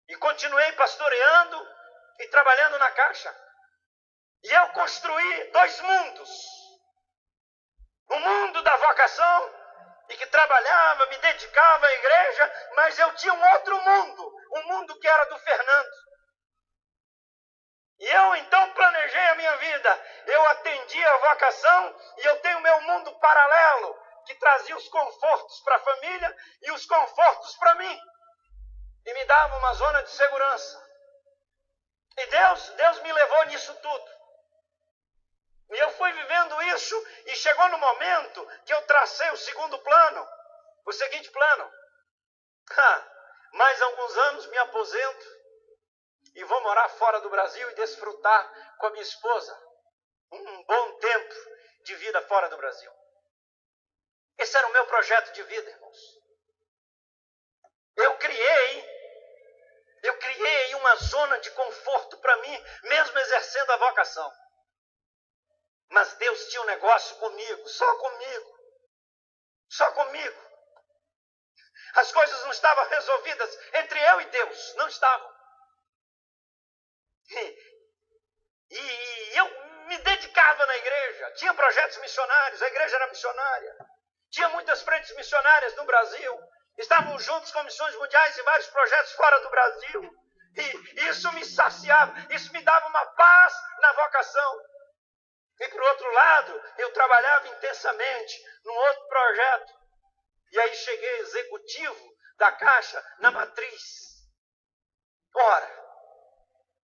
e continuei pastoreando e trabalhando na Caixa. E eu construí 2 mundos. O mundo da vocação, e que trabalhava, me dedicava à igreja, mas eu tinha um outro mundo, um mundo que era do Fernando. E eu então planejei a minha vida. Eu atendi a vocação e eu tenho meu mundo paralelo, que trazia os confortos para a família e os confortos para mim. E me dava uma zona de segurança. E Deus me levou nisso tudo. E eu fui vivendo isso e chegou no momento que eu tracei o segundo plano. O seguinte plano: mais alguns anos me aposento e vou morar fora do Brasil e desfrutar com a minha esposa um bom tempo de vida fora do Brasil. Esse era o meu projeto de vida, irmãos. Eu criei uma zona de conforto para mim, mesmo exercendo a vocação. Mas Deus tinha um negócio comigo, só comigo. Só comigo. As coisas não estavam resolvidas entre eu e Deus. Não estavam. E eu me dedicava na igreja. Tinha projetos missionários. A igreja era missionária. Tinha muitas frentes missionárias no Brasil. Estávamos juntos com missões mundiais e vários projetos fora do Brasil. E isso me saciava. Isso me dava uma paz na vocação. E por outro lado, eu trabalhava intensamente num outro projeto. E aí cheguei executivo da Caixa na Matriz. Ora,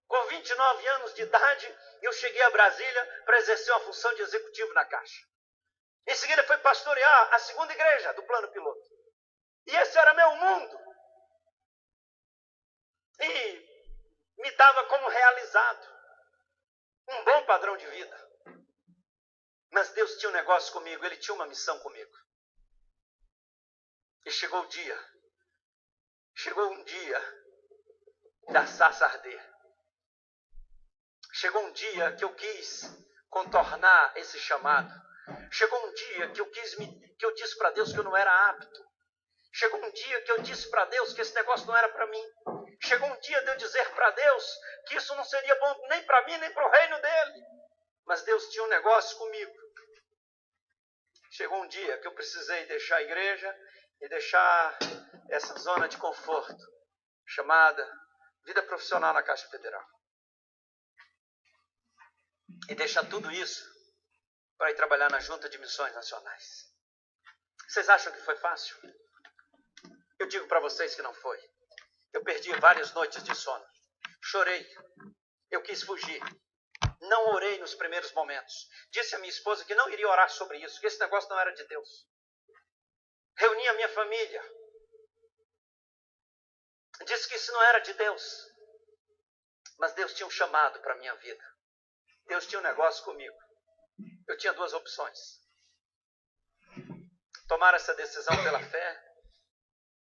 com 29 anos de idade, eu cheguei a Brasília para exercer uma função de executivo na Caixa. Em seguida fui pastorear a segunda igreja do plano piloto. E esse era meu mundo. E me dava como realizado um bom padrão de vida. Mas Deus tinha um negócio comigo, Ele tinha uma missão comigo. E chegou um dia da sarça arder. Chegou um dia que eu quis contornar esse chamado. Chegou um dia que eu disse para Deus que eu não era apto. Chegou um dia que eu disse para Deus que esse negócio não era para mim. Chegou um dia de eu dizer para Deus que isso não seria bom nem para mim, nem para o reino dele. Mas Deus tinha um negócio comigo. Chegou um dia que eu precisei deixar a igreja e deixar essa zona de conforto, chamada vida profissional na Caixa Federal. E deixar tudo isso para ir trabalhar na Junta de Missões Nacionais. Vocês acham que foi fácil? Eu digo para vocês que não foi. Eu perdi várias noites de sono. Chorei. Eu quis fugir. Não orei nos primeiros momentos. Disse à minha esposa que não iria orar sobre isso, que esse negócio não era de Deus. Reuni a minha família. Disse que isso não era de Deus. Mas Deus tinha um chamado para a minha vida. Deus tinha um negócio comigo. Eu tinha duas opções. Tomar essa decisão pela fé,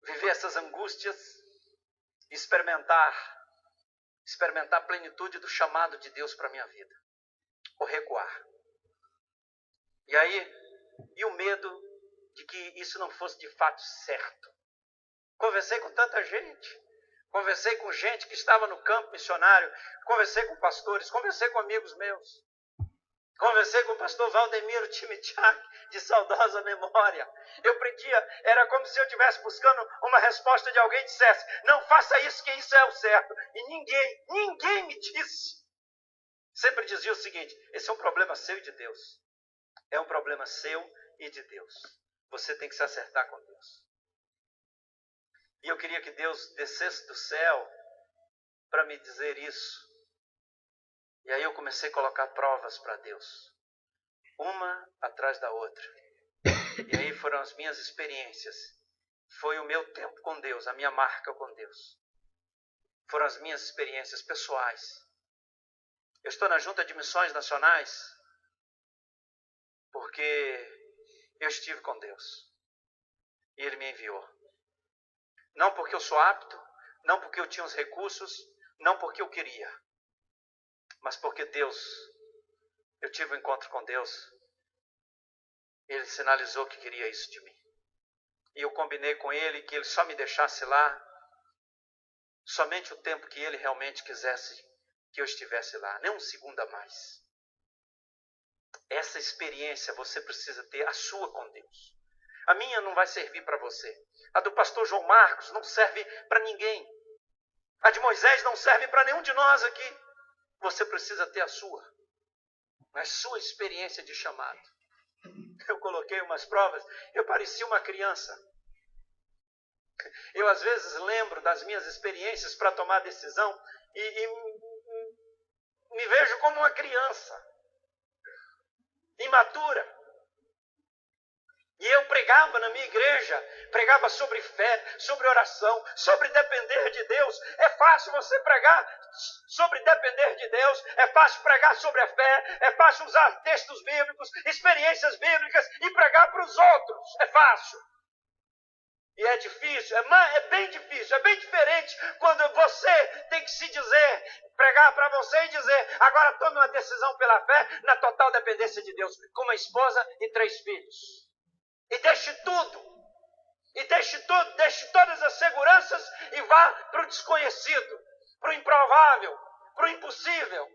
viver essas angústias, experimentar a plenitude do chamado de Deus para a minha vida. Ou recuar. E o medo de que isso não fosse de fato certo. Conversei com tanta gente. Conversei com gente que estava no campo missionário. Conversei com pastores. Conversei com amigos meus. Conversei com o pastor Valdemiro Timichak, de saudosa memória. Eu pedia, era como se eu estivesse buscando uma resposta de alguém que dissesse: não faça isso, que isso é o certo. E ninguém me disse. Sempre dizia o seguinte: esse é um problema seu e de Deus. É um problema seu e de Deus. Você tem que se acertar com Deus. E eu queria que Deus descesse do céu para me dizer isso. E aí eu comecei a colocar provas para Deus, uma atrás da outra. E aí foram as minhas experiências. Foi o meu tempo com Deus, a minha marca com Deus. Foram as minhas experiências pessoais. Eu estou na Junta de Missões Nacionais porque eu estive com Deus. E Ele me enviou. Não porque eu sou apto, não porque eu tinha os recursos, não porque eu queria. Mas porque eu tive um encontro com Deus, Ele sinalizou que queria isso de mim. E eu combinei com Ele que Ele só me deixasse lá somente o tempo que Ele realmente quisesse que eu estivesse lá, nem um segundo a mais. Essa experiência você precisa ter, a sua com Deus. A minha não vai servir para você. A do pastor João Marcos não serve para ninguém. A de Moisés não serve para nenhum de nós aqui. Você precisa ter a sua experiência de chamado. Eu coloquei umas provas, eu parecia uma criança. Eu às vezes lembro das minhas experiências para tomar decisão e me vejo como uma criança, imatura. E eu pregava na minha igreja, pregava sobre fé, sobre oração, sobre depender de Deus. É fácil você pregar sobre depender de Deus, é fácil pregar sobre a fé, é fácil usar textos bíblicos, experiências bíblicas e pregar para os outros. É fácil. E é difícil, é bem difícil, é bem diferente quando você tem que se dizer, pregar para você e dizer: agora tome uma decisão pela fé na total dependência de Deus, com uma esposa e 3 filhos. E deixe tudo. E deixe tudo, deixe todas as seguranças e vá para o desconhecido, para o improvável, para o impossível.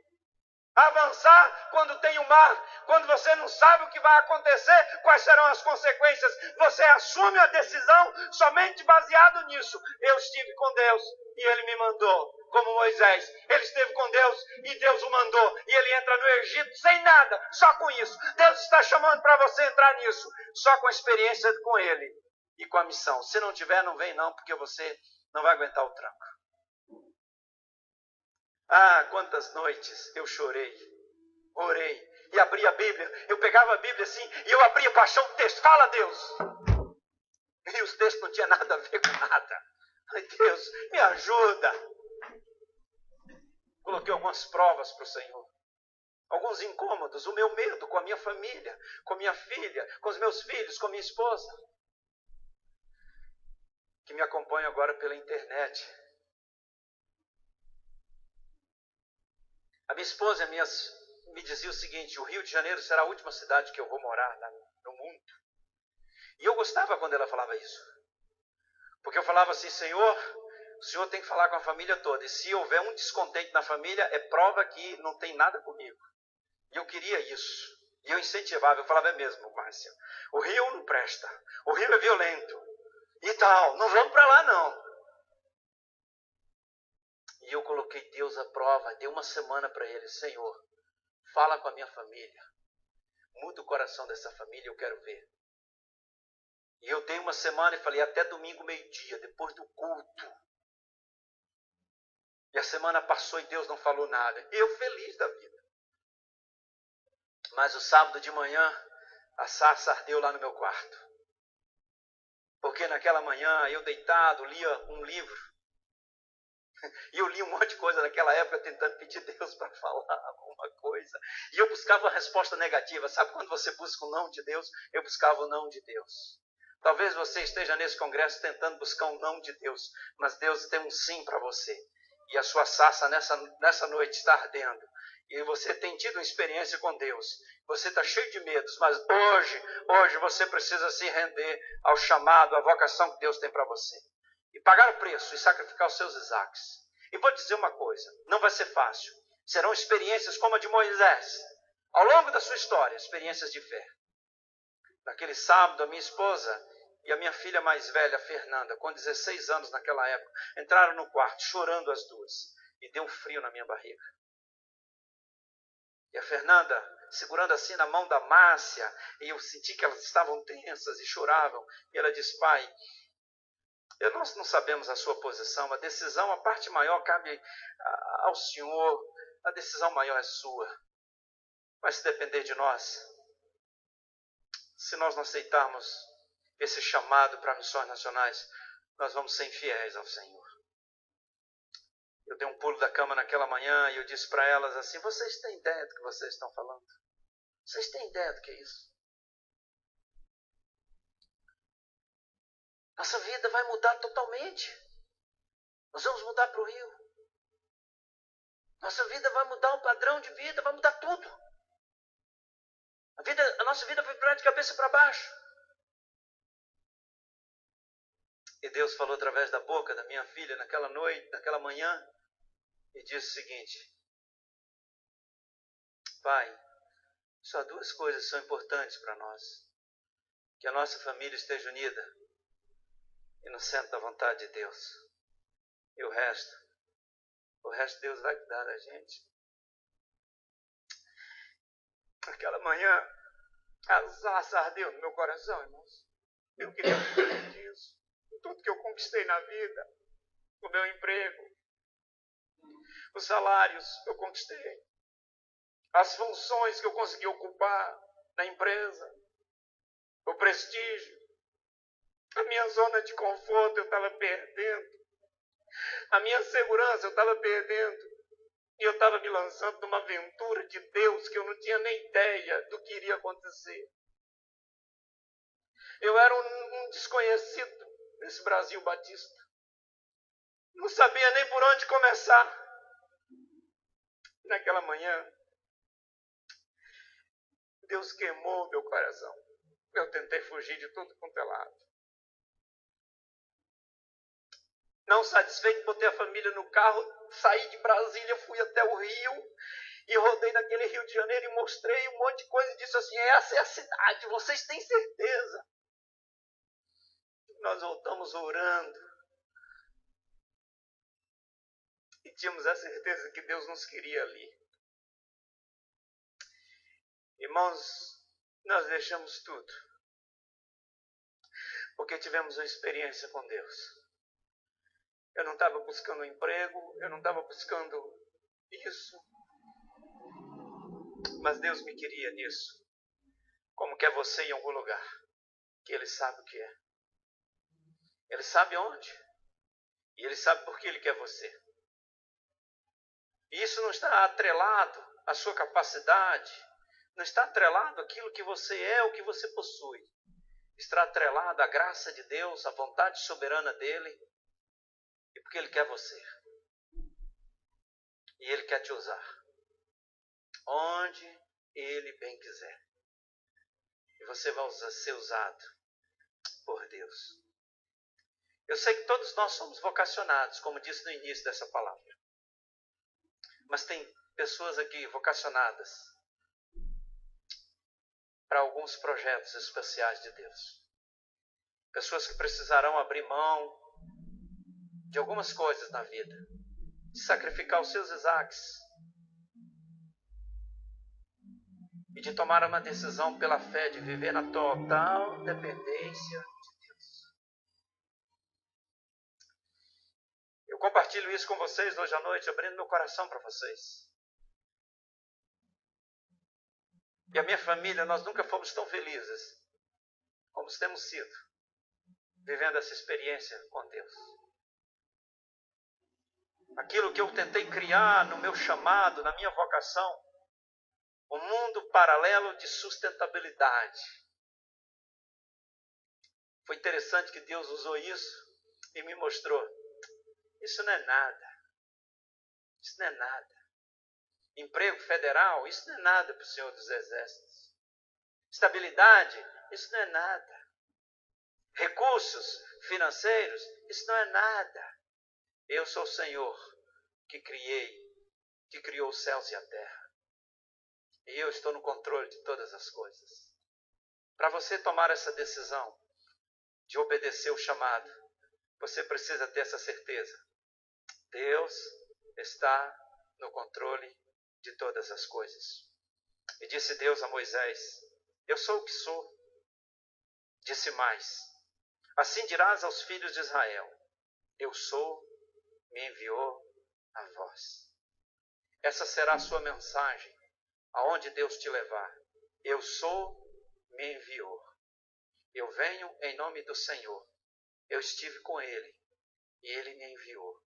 Avançar quando tem o mar, quando você não sabe o que vai acontecer, quais serão as consequências. Você assume a decisão somente baseado nisso. Eu estive com Deus e Ele me mandou, como Moisés. Ele esteve com Deus e Deus o mandou. E ele entra no Egito sem nada, só com isso. Deus está chamando para você entrar nisso, só com a experiência com Ele e com a missão. Se não tiver, não vem não, porque você não vai aguentar o tranco. Ah, quantas noites eu chorei, orei e abri a Bíblia. Eu pegava a Bíblia assim e eu abria para achar um texto. Fala, Deus! E os textos não tinham nada a ver com nada. Ai, Deus, me ajuda. Coloquei algumas provas para o Senhor. Alguns incômodos, o meu medo com a minha família, com minha filha, com os meus filhos, com minha esposa, que me acompanham agora pela internet. A minha esposa me dizia o seguinte: o Rio de Janeiro será a última cidade que eu vou morar no mundo. E eu gostava quando ela falava isso. Porque eu falava assim: Senhor, o Senhor tem que falar com a família toda. E se houver um descontente na família, é prova que não tem nada comigo. E eu queria isso. E eu incentivava, eu falava: é mesmo, Márcia. O Rio não presta. O Rio é violento. E tal, não vamos para lá não. E eu coloquei Deus à prova, dei uma semana para ele: Senhor, fala com a minha família, muda o coração dessa família, eu quero ver. E eu dei uma semana e falei: até domingo, meio-dia, depois do culto. E a semana passou e Deus não falou nada. E eu feliz da vida. Mas o sábado de manhã, a sarça ardeu lá no meu quarto. Porque naquela manhã, eu deitado, lia um livro. E eu li um monte de coisa naquela época tentando pedir Deus para falar alguma coisa. E eu buscava uma resposta negativa. Sabe quando você busca o não de Deus? Eu buscava o não de Deus. Talvez você esteja nesse congresso tentando buscar um não de Deus. Mas Deus tem um sim para você. E a sua sarça nessa noite está ardendo. E você tem tido uma experiência com Deus. Você está cheio de medos. Mas hoje você precisa se render ao chamado, à vocação que Deus tem para você. E pagar o preço e sacrificar os seus Isaques. E vou dizer uma coisa: não vai ser fácil. Serão experiências como a de Moisés. Ao longo da sua história, experiências de fé. Naquele sábado, a minha esposa e a minha filha mais velha, Fernanda, com 16 anos naquela época, entraram no quarto, chorando as duas. E deu um frio na minha barriga. E a Fernanda, segurando assim na mão da Márcia, e eu senti que elas estavam tensas e choravam. E ela disse: pai, nós não sabemos a sua posição, a decisão, a parte maior cabe ao Senhor, a decisão maior é sua. Mas se depender de nós, se nós não aceitarmos esse chamado para missões nacionais, nós vamos ser infiéis ao Senhor. Eu dei um pulo da cama naquela manhã e eu disse para elas assim: vocês têm ideia do que vocês estão falando? Vocês têm ideia do que é isso? Nossa vida vai mudar totalmente. Nós vamos mudar para o Rio. Nossa vida vai mudar o padrão de vida, vai mudar tudo. A nossa vida vai virar de cabeça para baixo. E Deus falou através da boca da minha filha naquela noite, naquela manhã, e disse o seguinte: pai, só duas coisas são importantes para nós: que a nossa família esteja unida e no centro da vontade de Deus. E o resto Deus vai cuidar da gente. Naquela manhã, a sarça ardeu no meu coração, irmãos. Eu queria muito disso. Tudo que eu conquistei na vida, o meu emprego, os salários que eu conquistei, as funções que eu consegui ocupar na empresa, o prestígio, a minha zona de conforto eu estava perdendo, a minha segurança eu estava perdendo, e eu estava me lançando numa aventura de Deus que eu não tinha nem ideia do que iria acontecer. Eu era um desconhecido nesse Brasil batista. Não sabia nem por onde começar. Naquela manhã, Deus queimou meu coração. Eu tentei fugir de tudo quanto é lado. Não satisfeito, botei a família no carro, saí de Brasília, fui até o Rio e rodei naquele Rio de Janeiro e mostrei um monte de coisa e disse assim: essa é a cidade, vocês têm certeza? Nós voltamos orando e tínhamos a certeza que Deus nos queria ali. Irmãos, nós deixamos tudo porque tivemos uma experiência com Deus. Eu não estava buscando um emprego, eu não estava buscando isso, mas Deus me queria nisso. Como quer você em algum lugar, que Ele sabe o que é. Ele sabe onde. E Ele sabe por que Ele quer você. E isso não está atrelado à sua capacidade, não está atrelado àquilo que você é, o que você possui. Está atrelado à graça de Deus, à vontade soberana dEle, e porque Ele quer você. E Ele quer te usar onde Ele bem quiser. E você vai ser usado por Deus. Eu sei que todos nós somos vocacionados, como disse no início dessa palavra. Mas tem pessoas aqui vocacionadas para alguns projetos especiais de Deus. Pessoas que precisarão abrir mão de algumas coisas na vida, de sacrificar os seus Isaques e de tomar uma decisão pela fé, de viver na total dependência de Deus. Eu compartilho isso com vocês hoje à noite, abrindo meu coração para vocês. E a minha família, nós nunca fomos tão felizes como temos sido, vivendo essa experiência com Deus. Aquilo que eu tentei criar no meu chamado, na minha vocação, um mundo paralelo de sustentabilidade. Foi interessante que Deus usou isso e me mostrou. Isso não é nada. Isso não é nada. Emprego federal, isso não é nada para o Senhor dos Exércitos. Estabilidade, isso não é nada. Recursos financeiros, isso não é nada. Eu sou o Senhor que criou os céus e a terra. E eu estou no controle de todas as coisas. Para você tomar essa decisão de obedecer o chamado, você precisa ter essa certeza. Deus está no controle de todas as coisas. E disse Deus a Moisés: eu sou o que sou. Disse mais: assim dirás aos filhos de Israel: eu sou, me enviou a vós. Essa será a sua mensagem, aonde Deus te levar. Eu sou, me enviou. Eu venho em nome do Senhor. Eu estive com Ele e Ele me enviou.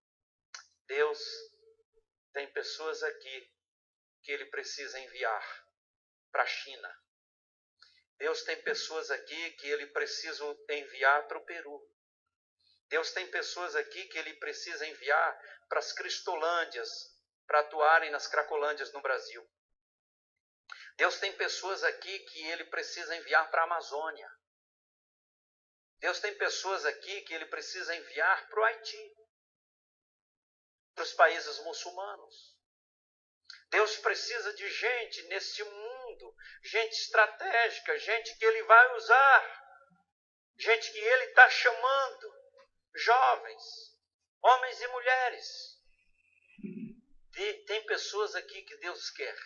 Deus tem pessoas aqui que Ele precisa enviar para a China. Deus tem pessoas aqui que Ele precisa enviar para o Peru. Deus tem pessoas aqui que Ele precisa enviar para as Cristolândias, para atuarem nas Cracolândias no Brasil. Deus tem pessoas aqui que Ele precisa enviar para a Amazônia. Deus tem pessoas aqui que Ele precisa enviar para o Haiti, para os países muçulmanos. Deus precisa de gente neste mundo, gente estratégica, gente que Ele vai usar, gente que Ele está chamando, jovens, homens e mulheres. Tem pessoas aqui que Deus quer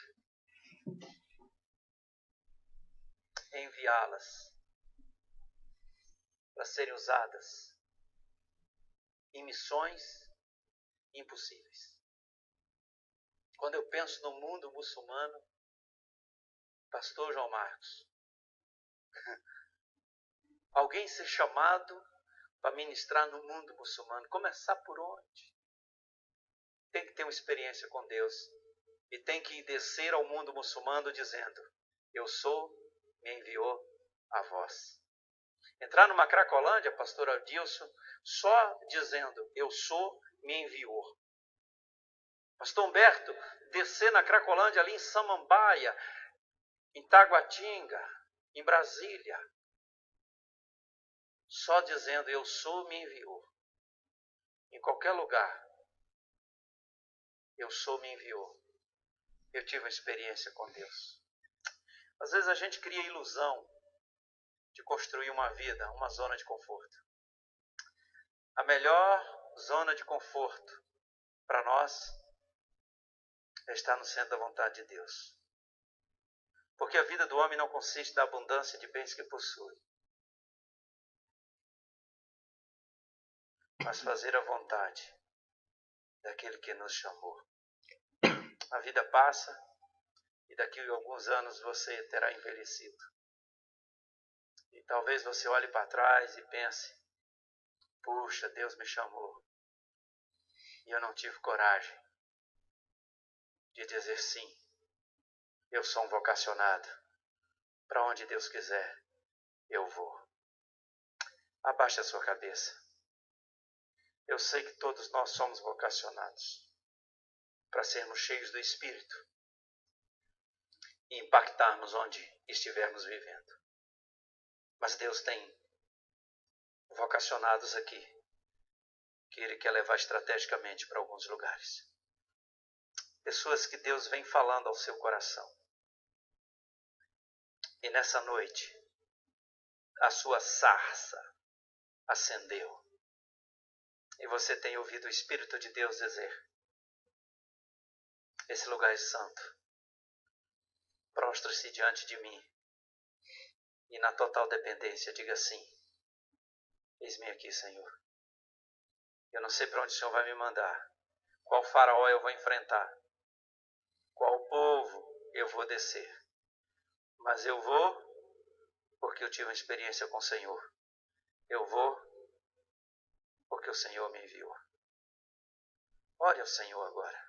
enviá-las para serem usadas em missões impossíveis. Quando eu penso no mundo muçulmano, Pastor João Marcos, alguém ser chamado para ministrar no mundo muçulmano, começar por onde? Tem que ter uma experiência com Deus e tem que descer ao mundo muçulmano dizendo: eu sou, me enviou a vós. Entrar numa Cracolândia, pastor Adilson, só dizendo: eu sou, me enviou. Pastor Humberto, descer na Cracolândia ali em Samambaia, em Taguatinga, em Brasília, só dizendo: eu sou, me enviou. em qualquer lugar, eu sou me enviou. Eu tive uma experiência com Deus. Às vezes a gente cria a ilusão de construir uma vida, uma zona de conforto. A melhor zona de conforto para nós é estar no centro da vontade de Deus. Porque a vida do homem não consiste da abundância de bens que possui, mas fazer a vontade daquele que nos chamou. A vida passa e daqui a alguns anos você terá envelhecido. E talvez você olhe para trás e pense, puxa, Deus me chamou e eu não tive coragem de dizer sim. Eu sou um vocacionado. Para onde Deus quiser, eu vou. Abaixe a sua cabeça. Eu sei que todos nós somos vocacionados para sermos cheios do Espírito e impactarmos onde estivermos vivendo. Mas Deus tem vocacionados aqui que Ele quer levar estrategicamente para alguns lugares. Pessoas que Deus vem falando ao seu coração. E nessa noite, a sua sarça acendeu. E você tem ouvido o Espírito de Deus dizer, esse lugar é santo. Prostre-se diante de mim. E na total dependência, diga assim, eis-me aqui, Senhor. Eu não sei para onde o Senhor vai me mandar. Qual faraó eu vou enfrentar. Qual povo eu vou descer. Mas eu vou porque eu tive uma experiência com o Senhor. Eu vou porque o Senhor me enviou. Ore ao Senhor agora.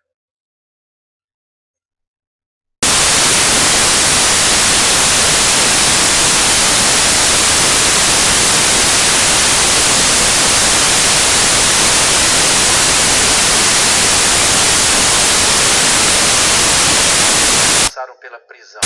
Passaram pela prisão.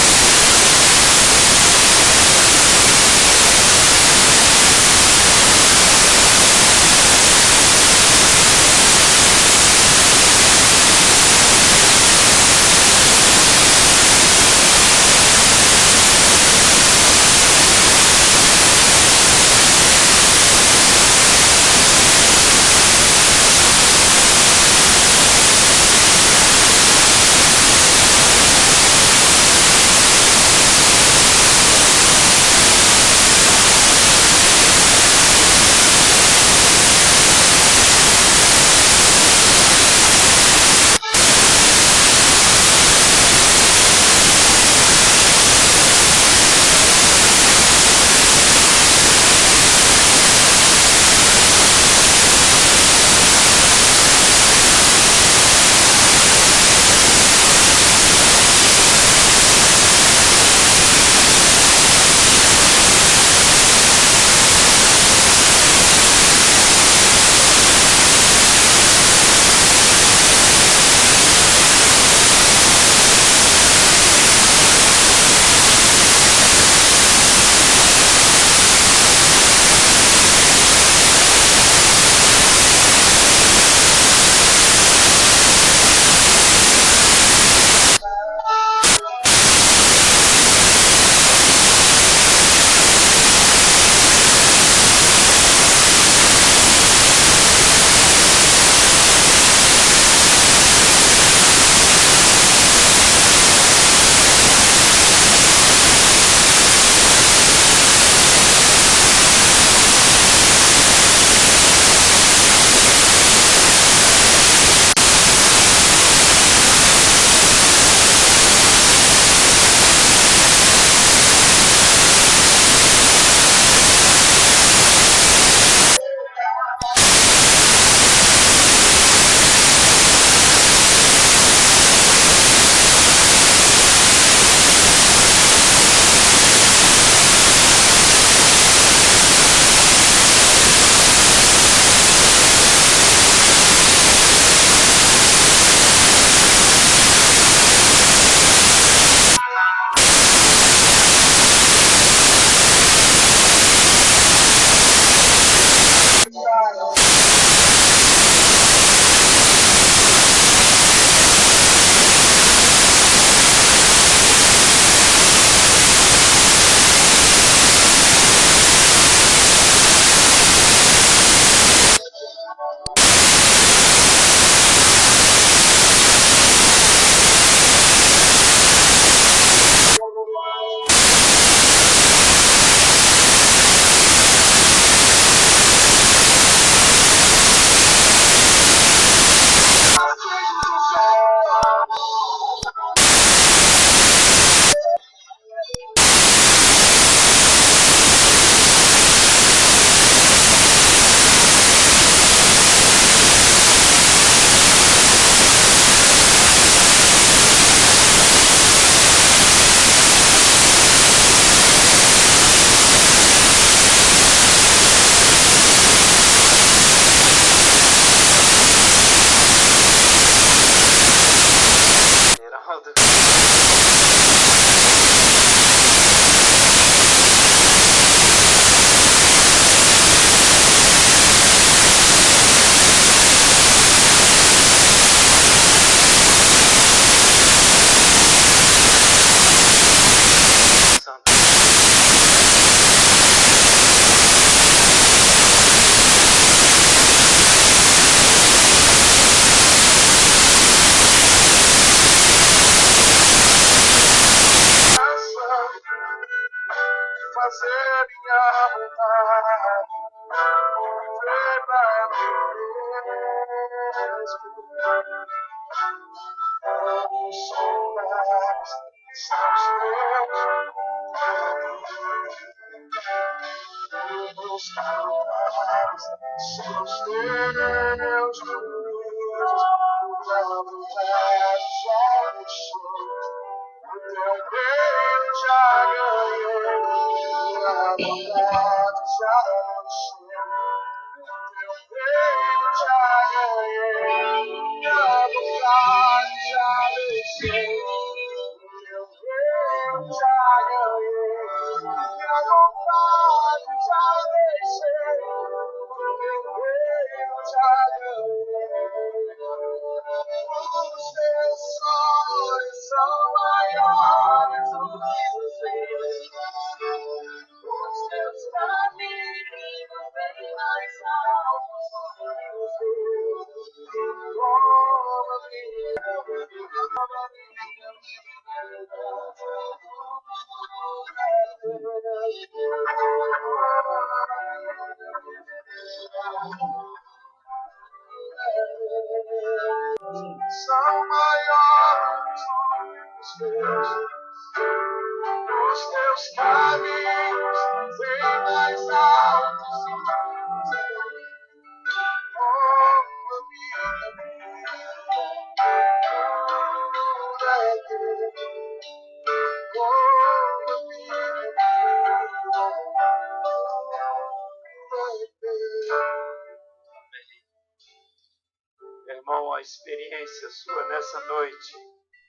Meu irmão, a experiência sua nessa noite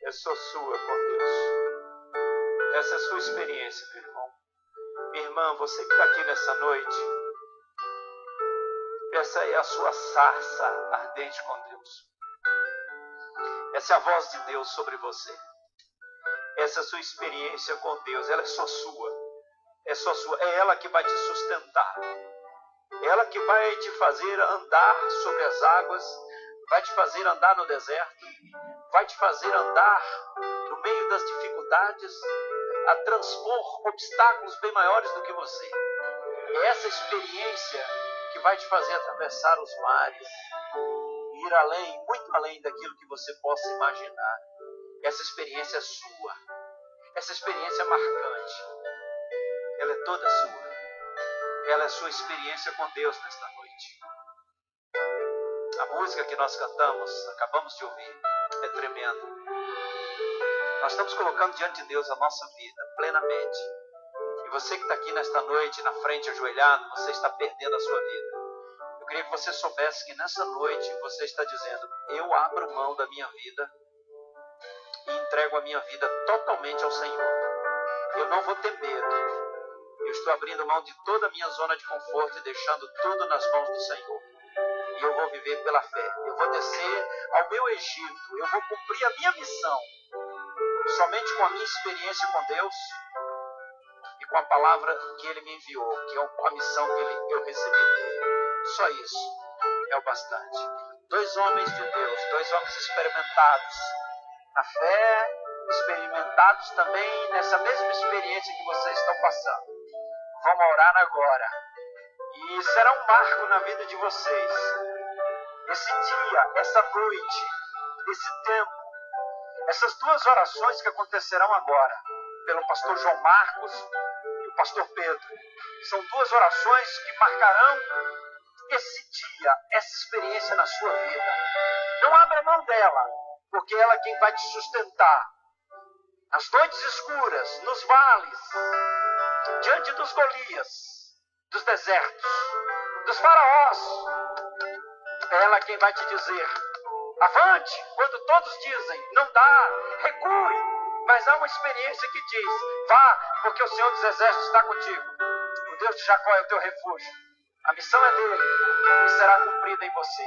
é só sua com Deus. Essa é a sua experiência, meu irmão. Minha irmã, você que está aqui nessa noite, essa é a sua sarça ardente com Deus. Essa é a voz de Deus sobre você. Essa é a sua experiência com Deus, ela é só sua. É só sua. É ela que vai te sustentar. É ela que vai te fazer andar sobre as águas, vai te fazer andar no deserto, vai te fazer andar no meio das dificuldades, a transpor obstáculos bem maiores do que você. É essa experiência que vai te fazer atravessar os mares, ir além, muito além daquilo que você possa imaginar. Essa experiência é sua. Essa experiência é marcante. Ela é toda sua. Ela é a sua experiência com Deus nesta noite. A música que nós cantamos, acabamos de ouvir, é tremenda. Nós estamos colocando diante de Deus a nossa vida plenamente. E você que está aqui nesta noite, na frente, ajoelhado, você está perdendo a sua vida. Eu queria que você soubesse que nessa noite você está dizendo: eu abro mão da minha vida e entrego a minha vida totalmente ao Senhor. Eu não vou ter medo. Eu estou abrindo mão de toda a minha zona de conforto e deixando tudo nas mãos do Senhor. E eu vou viver pela fé. Eu vou descer ao meu Egito. Eu vou cumprir a minha missão. Somente com a minha experiência com Deus e com a palavra que Ele me enviou, que é a missão que eu recebi dele. Só isso é o bastante. 2 homens de Deus, 2 homens experimentados na fé, experimentados também nessa mesma experiência que vocês estão passando. Vamos orar agora. E será um marco na vida de vocês. Esse dia, essa noite, esse tempo, essas 2 orações que acontecerão agora, pelo pastor João Marcos e o pastor Pedro, são 2 orações que marcarão esse dia, essa experiência na sua vida. Não abra mão dela, porque ela é quem vai te sustentar. Nas noites escuras, nos vales, diante dos Golias, dos desertos, dos faraós, é ela quem vai te dizer: avante, quando todos dizem, não dá, recue. Mas há uma experiência que diz: vá, porque o Senhor dos Exércitos está contigo. O Deus de Jacó é o teu refúgio. A missão é dele e será cumprida em você.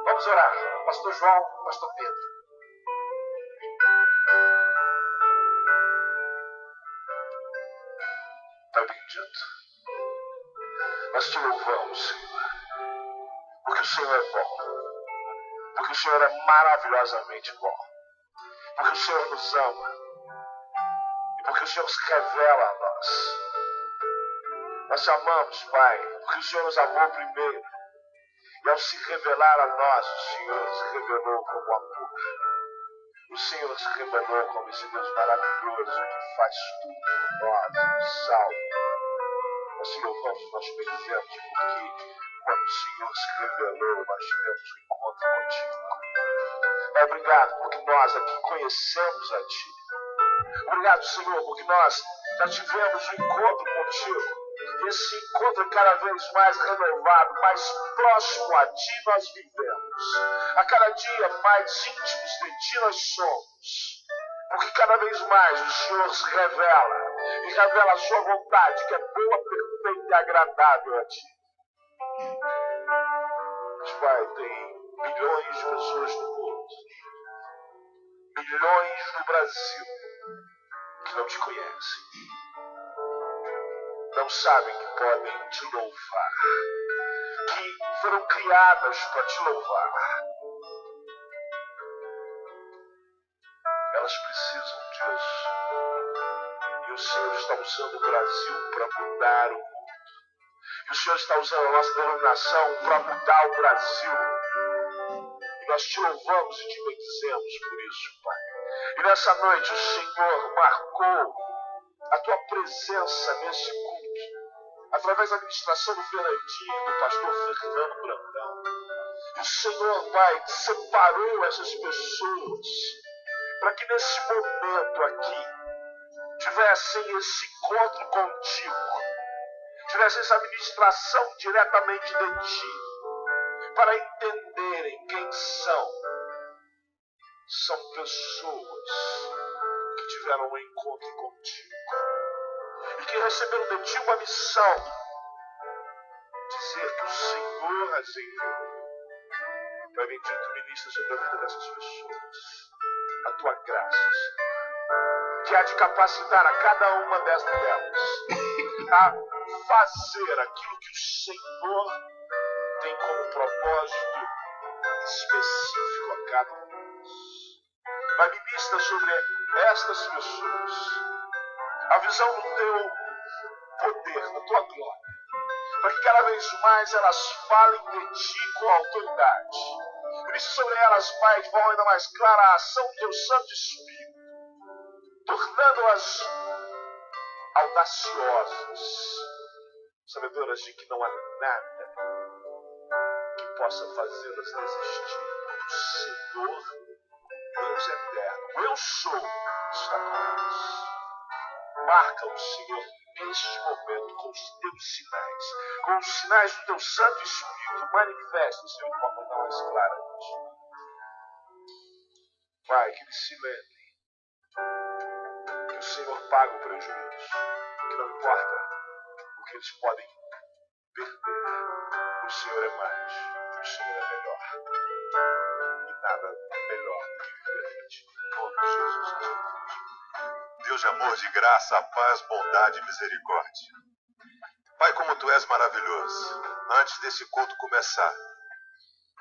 Vamos orar. Pastor João, pastor Pedro. Pai bendito, nós te louvamos, Senhor, porque o Senhor é bom, porque o Senhor é maravilhosamente bom, porque o Senhor nos ama e porque o Senhor se revela a nós. Nós te amamos, Pai, porque o Senhor nos amou primeiro E ao se revelar a nós, o Senhor se revelou como amor. O Senhor se revelou como esse Deus maravilhoso que faz tudo por nós e nos salva. Nós te louvamos, nós te bendizemos, porque quando o Senhor se revelou, nós tivemos um encontro contigo. Obrigado, porque nós aqui conhecemos a Ti. Obrigado, Senhor, porque nós já tivemos um encontro contigo. E esse encontro é cada vez mais renovado, mais próximo a Ti nós vivemos. A cada dia mais íntimos de Ti nós somos. Porque cada vez mais o Senhor se revela. E revela a sua vontade, que é boa, perfeita e agradável a Ti. Mas, Pai, tem milhões de pessoas no mundo, milhões no Brasil, que não Te conhecem. Não sabem que podem Te louvar, que foram criadas para Te louvar. Elas precisam disso. E o Senhor está usando o Brasil para mudar o mundo. E o Senhor está usando a nossa denominação para mudar o Brasil. E nós Te louvamos e Te bendizemos por isso, Pai. E nessa noite o Senhor marcou a Tua presença nesse culto, através da administração do Fernandinho, do pastor Fernando Brandão. E o Senhor, Pai, separou essas pessoas para que nesse momento aqui tivessem esse encontro contigo, tivessem essa administração diretamente de Ti, para entenderem quem são. São pessoas que tiveram um encontro contigo e que receberam de Ti uma missão, dizer que o Senhor as enviou. Pai bendito, ministra sobre a vida dessas pessoas a Tua graça, Senhor, que há de capacitar a cada uma delas a fazer aquilo que o Senhor tem como propósito específico a cada um delas. Pai, ministra sobre estas pessoas a visão do Teu poder, da Tua glória, para que cada vez mais elas falem de Ti com autoridade. Ministra sobre elas, Pai, de forma ainda mais clara a ação do Teu Santo Espírito, tornando-as audaciosas, sabedoras de que não há nada que possa fazê-las desistir. O Senhor, Deus eterno, o Eu Sou, está com elas. Marca o Senhor neste momento com os Teus sinais, com os sinais do Teu Santo Espírito. Manifesta, Senhor, de forma ainda mais clara. Pai, que eles se lembrem que o Senhor paga o prejuízo, que não importa o que eles podem perder, o Senhor é mais, o Senhor é melhor. E nada melhor do que viver para Ti. Em nome de Jesus. Deus de amor, de graça, paz, bondade e misericórdia. Pai, como Tu és maravilhoso. Antes desse culto começar,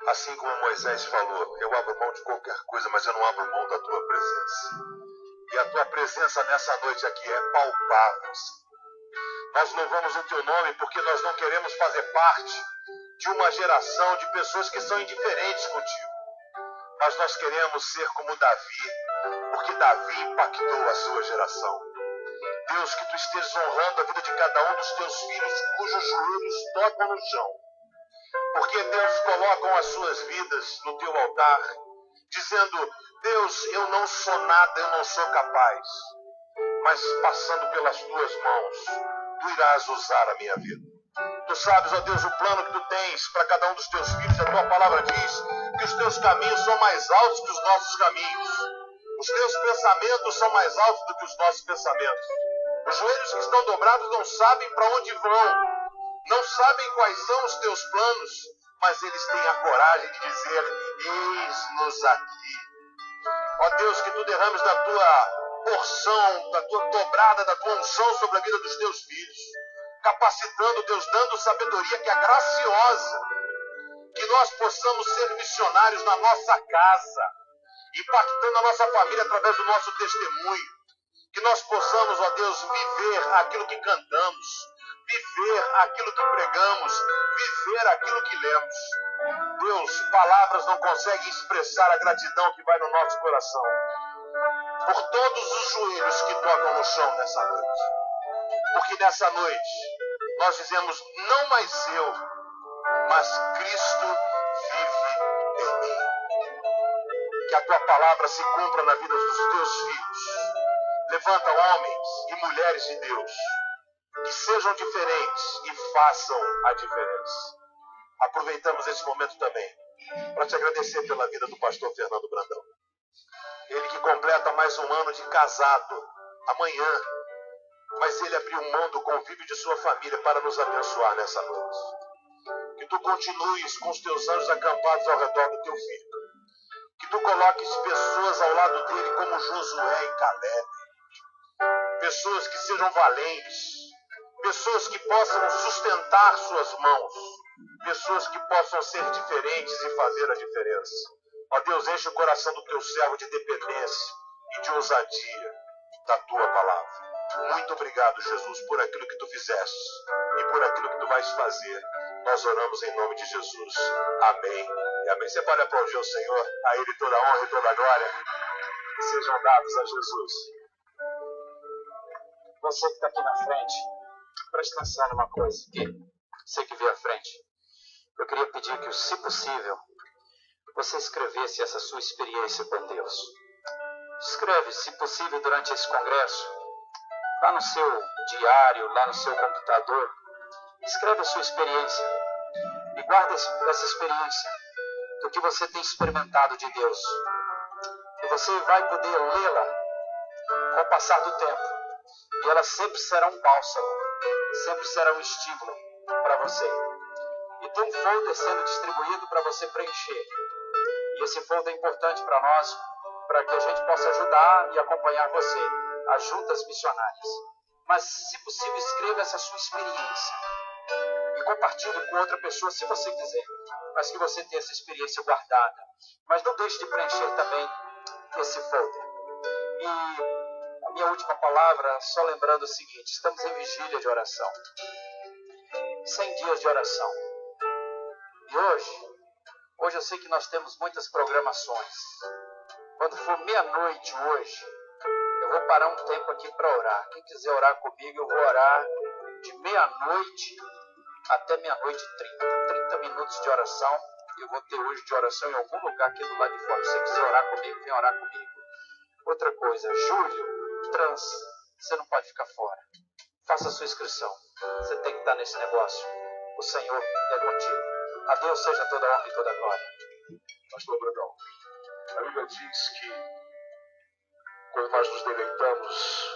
assim como Moisés falou, eu abro mão de qualquer coisa, mas eu não abro mão da Tua presença. E a Tua presença nessa noite aqui é palpável. Nós louvamos o Teu nome porque nós não queremos fazer parte de uma geração de pessoas que são indiferentes contigo. Mas nós queremos ser como Davi, porque Davi impactou a sua geração. Deus, que Tu estejas honrando a vida de cada um dos Teus filhos cujos joelhos tocam no chão. Porque Deus colocam as suas vidas no Teu altar, dizendo: Deus, eu não sou nada, eu não sou capaz, mas passando pelas Tuas mãos, Tu irás usar a minha vida. Tu sabes, ó Deus, o plano que Tu tens para cada um dos Teus filhos. A Tua palavra diz que os Teus caminhos são mais altos que os nossos caminhos. Os Teus pensamentos são mais altos do que os nossos pensamentos. Os joelhos que estão dobrados não sabem para onde vão, não sabem quais são os Teus planos, mas eles têm a coragem de dizer: eis-nos aqui. Ó Deus, que Tu derrames da Tua porção, da Tua dobrada, da Tua unção sobre a vida dos Teus filhos, capacitando, Deus, dando sabedoria que é graciosa, que nós possamos ser missionários na nossa casa, impactando a nossa família através do nosso testemunho, que nós possamos, ó Deus, viver aquilo que cantamos, viver aquilo que pregamos, viver aquilo que lemos. Deus, palavras não conseguem expressar a gratidão que vai no nosso coração por todos os joelhos que tocam no chão nessa noite. Porque nessa noite nós dizemos, não mais eu, mas Cristo vive em mim. Que a tua palavra se cumpra na vida dos teus filhos. Levanta homens e mulheres de Deus que sejam diferentes e façam a diferença. Aproveitamos esse momento também para te agradecer pela vida do pastor Fernando Brandão. Ele que completa mais um ano de casado amanhã, mas ele abriu mão do convívio de sua família para nos abençoar nessa noite. Que tu continues com os teus anjos acampados ao redor do teu filho. Que tu coloques pessoas ao lado dele como Josué e Caleb. Pessoas que sejam valentes. Pessoas que possam sustentar suas mãos. Pessoas que possam ser diferentes e fazer a diferença. Ó Deus, enche o coração do teu servo de dependência e de ousadia da tua palavra. Muito obrigado, Jesus, por aquilo que tu fizeste e por aquilo que tu vais fazer. Nós oramos em nome de Jesus. Amém e amém. Você pode aplaudir o Senhor, a Ele toda a honra e toda a glória sejam dados a Jesus. Você que está aqui na frente, preste atenção numa coisa. Você que vê à frente. Eu queria pedir que, se possível, você escrevesse essa sua experiência com Deus. Escreve, se possível, durante esse congresso, lá no seu diário, lá no seu computador. Escreve a sua experiência e guarda essa experiência do que você tem experimentado de Deus. E você vai poder lê-la com o passar do tempo. E ela sempre será um bálsamo, sempre será um estímulo para você. E tem um folder sendo distribuído para você preencher. E esse folder é importante para nós, para que a gente possa ajudar e acompanhar você, as juntas missionárias. Mas, se possível, escreva essa sua experiência e compartilhe com outra pessoa, se você quiser, mas que você tenha essa experiência guardada. Mas não deixe de preencher também esse folder. E a minha última palavra, só lembrando o seguinte: estamos em vigília de oração, 100 dias de oração. E hoje eu sei que nós temos muitas programações. Quando for meia-noite hoje, eu vou parar um tempo aqui para orar. Quem quiser orar comigo, eu vou orar de meia-noite até meia-noite e 30 minutos de oração. Eu vou ter hoje de oração em algum lugar aqui do lado de fora. Se você quiser orar comigo, vem orar comigo. Outra coisa, julho, trans, você não pode ficar fora. Faça a sua inscrição. Você tem que estar nesse negócio. O Senhor é contigo. A Deus seja toda a honra e toda a glória. Pastor Brandão, a Bíblia diz que quando nós nos deleitamos,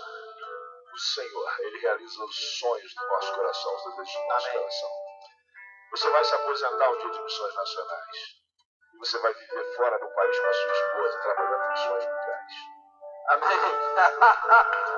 o Senhor, Ele realiza os sonhos do nosso coração, os desejos do nosso coração. Você vai se aposentar um dia de missões nacionais. E você vai viver fora do país com a sua esposa, trabalhando em missões locais. Amém.